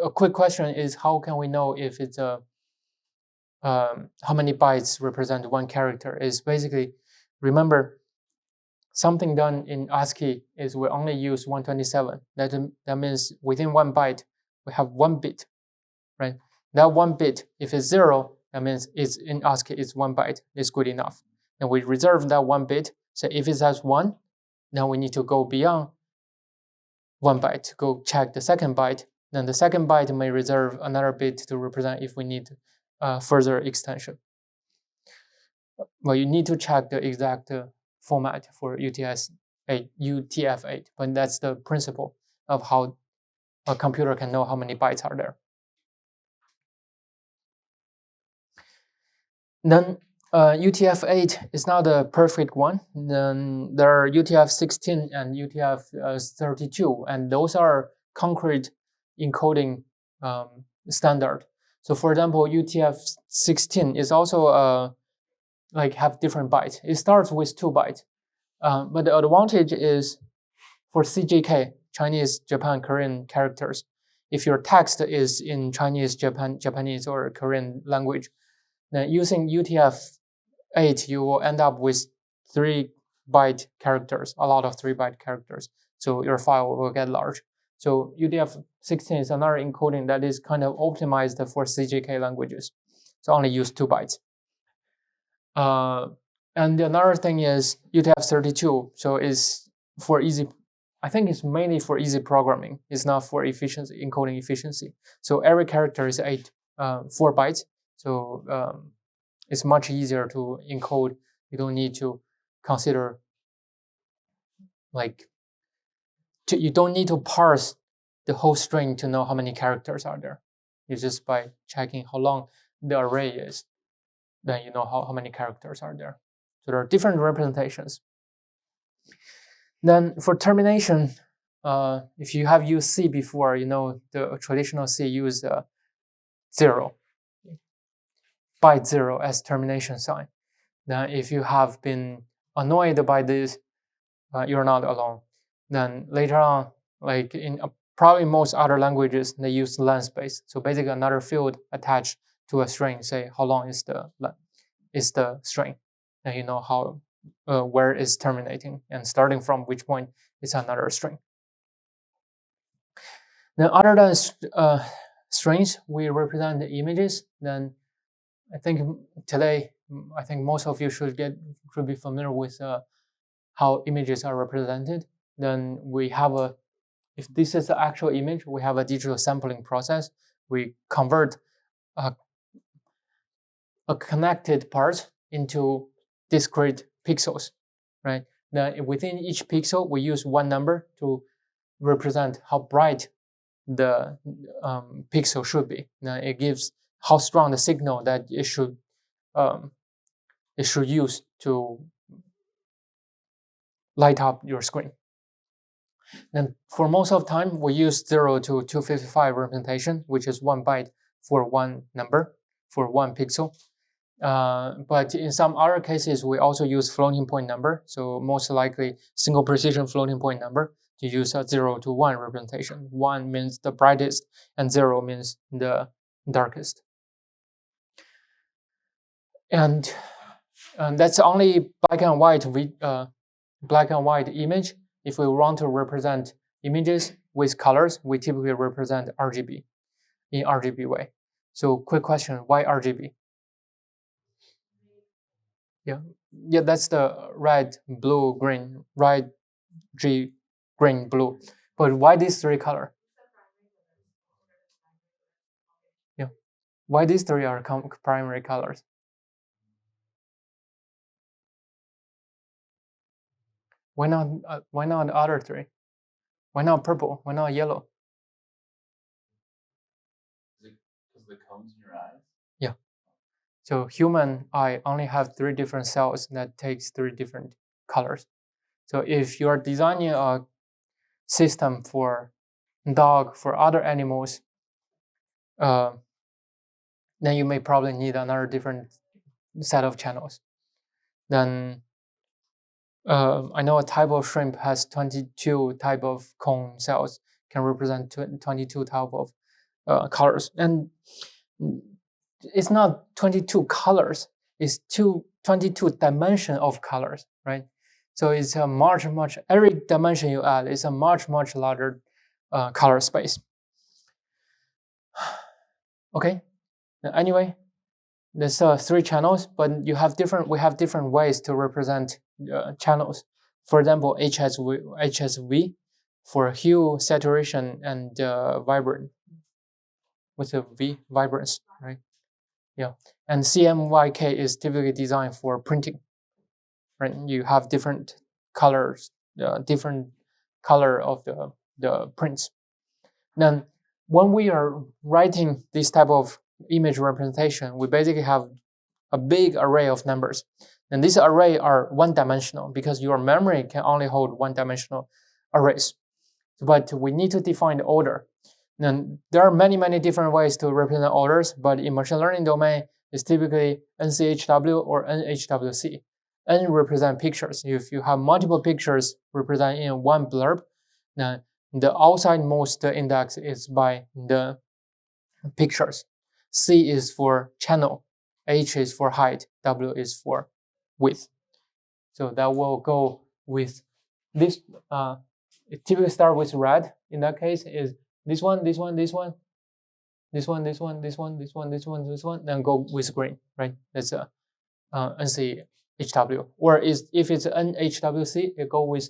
a quick question is, how can we know if it's how many bytes represent one character? Is basically, remember, something done in ASCII is we only use 127. That means within 1 byte, we have 1 bit, right? That 1 bit, if it's 0, that means it's in ASCII, it's 1 byte, it's good enough. And we reserve that 1 bit. So if it has 1, then we need to go beyond 1 byte, go check the second byte. Then the second byte may reserve another bit to represent if we need further extension. Well, you need to check the exact format for UTF-8, but that's the principle of how a computer can know how many bytes are there. Then UTF-8 is not a perfect one. Then there are UTF-16 and UTF-32, and those are concrete encoding standard. So for example, UTF-16 is also like have different bytes. It starts with 2 bytes, but the advantage is for CJK, Chinese, Japan, Korean characters. If your text is in Chinese, Japanese, or Korean language, then using UTF-8, you will end up with 3-byte characters, a lot of 3-byte characters. So your file will get large. So UTF-16 is another encoding that is kind of optimized for CJK languages. So only use 2 bytes. And another thing is UTF-32. So it's for easy, I think it's mainly for easy programming. It's not for efficiency, encoding efficiency. So every character is 4 bytes. So it's much easier to encode. You don't need to consider you don't need to parse the whole string to know how many characters are there. You just by checking how long the array is, then you know how many characters are there. So there are different representations. Then for termination, if you have used C before, you know the traditional C use 0, byte 0 as termination sign. Then if you have been annoyed by this, you're not alone. Then later on, like in probably most other languages, they use length space. So basically another field attached to a string, say how long is the string. Then you know how where it's terminating and starting from which point is another string. Then other than strings, we represent the images. Then I think today, I think most of you should be familiar with how images are represented. Then we have if this is the actual image, we have a digital sampling process. We convert a connected part into discrete pixels, right? Then within each pixel, we use one number to represent how bright the pixel should be. Now it gives how strong the signal that it should use to light up your screen. Then for most of the time, we use 0 to 255 representation, which is 1 byte for one number, for one pixel. But in some other cases, we also use floating point number. So most likely single precision floating point number to use a 0 to 1 representation. 1 means the brightest and 0 means the darkest. And that's only black and white image. If we want to represent images with colors, we typically represent RGB in RGB way. So quick question, why RGB? Yeah, that's the red, blue, green, red, green, blue. But why these 3 colors? Yeah, why these 3 are primary colors? Why not the other 3? Why not purple? Why not yellow? Is it because of the cones in your eyes? Yeah. So human eye only have 3 different cells that takes 3 different colors. So if you are designing a system for dog, for other animals, then you may probably need another different set of channels. Then I know a type of shrimp has 22 type of cone cells, can represent 22 type of colors. And it's not 22 colors, it's 22 dimension of colors, right? So it's a much, every dimension you add is a much larger color space. Okay, anyway, there's 3 channels, but we have different ways to represent channels. For example, HSV for hue, saturation, and vibrant. What's a V? Vibrance, right? Yeah, and CMYK is typically designed for printing, right? You have different colors, different color of the prints. Then when we are writing this type of image representation, we basically have a big array of numbers. And these arrays are one-dimensional because your memory can only hold one-dimensional arrays. But we need to define the order. Then there are many different ways to represent orders, but in machine learning domain, it's typically NCHW or NHWC. N represent pictures. If you have multiple pictures represented in one blurb, then the outsidemost index is by the pictures. C is for channel, H is for height, W is for width. So that will go with this. It typically start with red. In that case, is this one, this one, this one, this one, this one, this one, this one, this one, this one, then go with green, right? That's a NCHW. Or if it's NHWC, it go with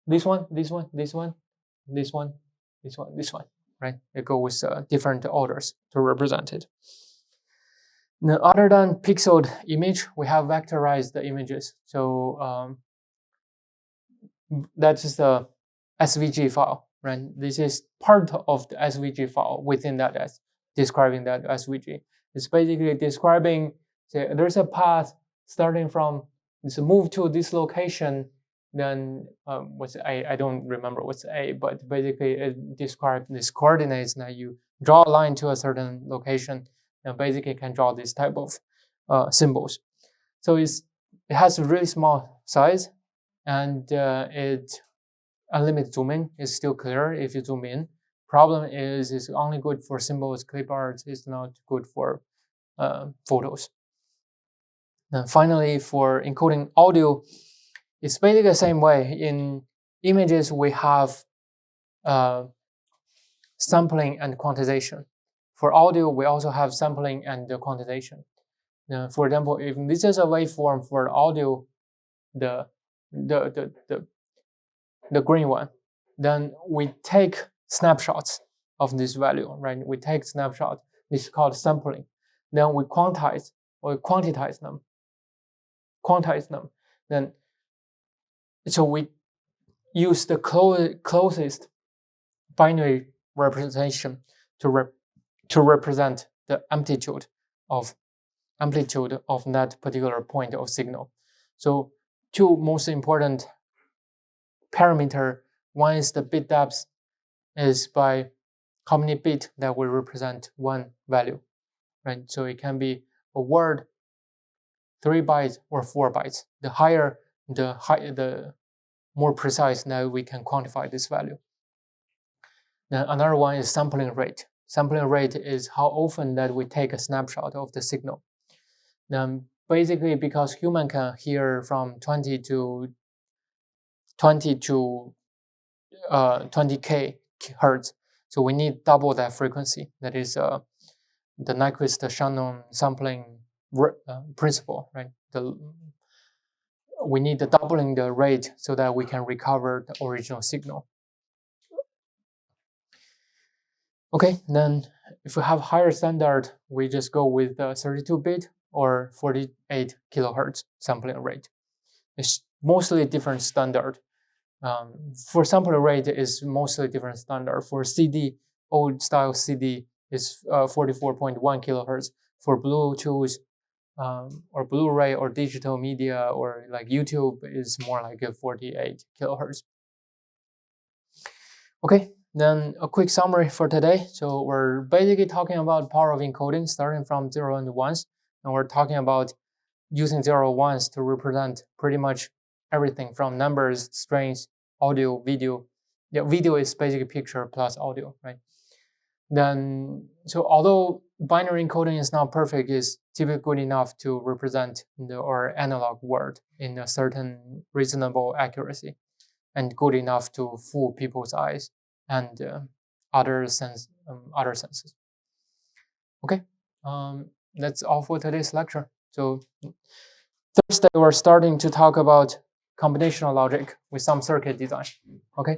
this one, this one, this one, this one, this one, this one, right? It go with different orders to represent it. Now, other than pixeled image, we have vectorized the images. So that's just a SVG file, right? This is part of the SVG file within that describing that SVG. It's basically describing, say, there's a path starting from this move to this location, then what's A? I don't remember what's A, but basically it describes these coordinates that you draw a line to a certain location and basically can draw this type of symbols. So it has a really small size, and it unlimited zooming is still clear if you zoom in. Problem is it's only good for symbols, clip art. It's not good for photos. And finally, for encoding audio, it's basically the same way. In images, we have sampling and quantization. For audio, we also have sampling and quantization. For example, if this is a waveform for audio, the green one, then we take snapshots of this value, right? We take snapshot. This is called sampling. Then we quantize or quantize them. Then so we use the closest binary representation to represent the amplitude of that particular point of signal. So two most important parameter. One is the bit depth, is by how many bits that will represent one value, right? So it can be a word, 3 bytes or 4 bytes. The higher, the more precise that we can quantify this value. Then another one is sampling rate. Sampling rate is how often that we take a snapshot of the signal. Then basically, because human can hear from 20 to 20k hertz, so we need double that frequency. That is the Nyquist-Shannon sampling principle, right? We need the doubling the rate so that we can recover the original signal. Okay, then if we have higher standard, we just go with the 32-bit or 48 kilohertz sampling rate. It's mostly different standard. For sampling rate is mostly different standard. For CD, old style CD is 44.1 kilohertz. For Bluetooth or Blu-ray or digital media or like YouTube is more like a 48 kilohertz. Okay, then a quick summary for today. So we're basically talking about power of encoding starting from 0 and 1s, and we're talking about using 0 and 1s to represent pretty much everything from numbers, strings, audio, video. Yeah, video is basically picture plus audio, right? Then, so although binary encoding is not perfect, it's typically good enough to represent our analog word in a certain reasonable accuracy, and good enough to fool people's eyes and other senses. Okay, that's all for today's lecture. So Thursday we're starting to talk about combinational logic with some circuit design. Okay.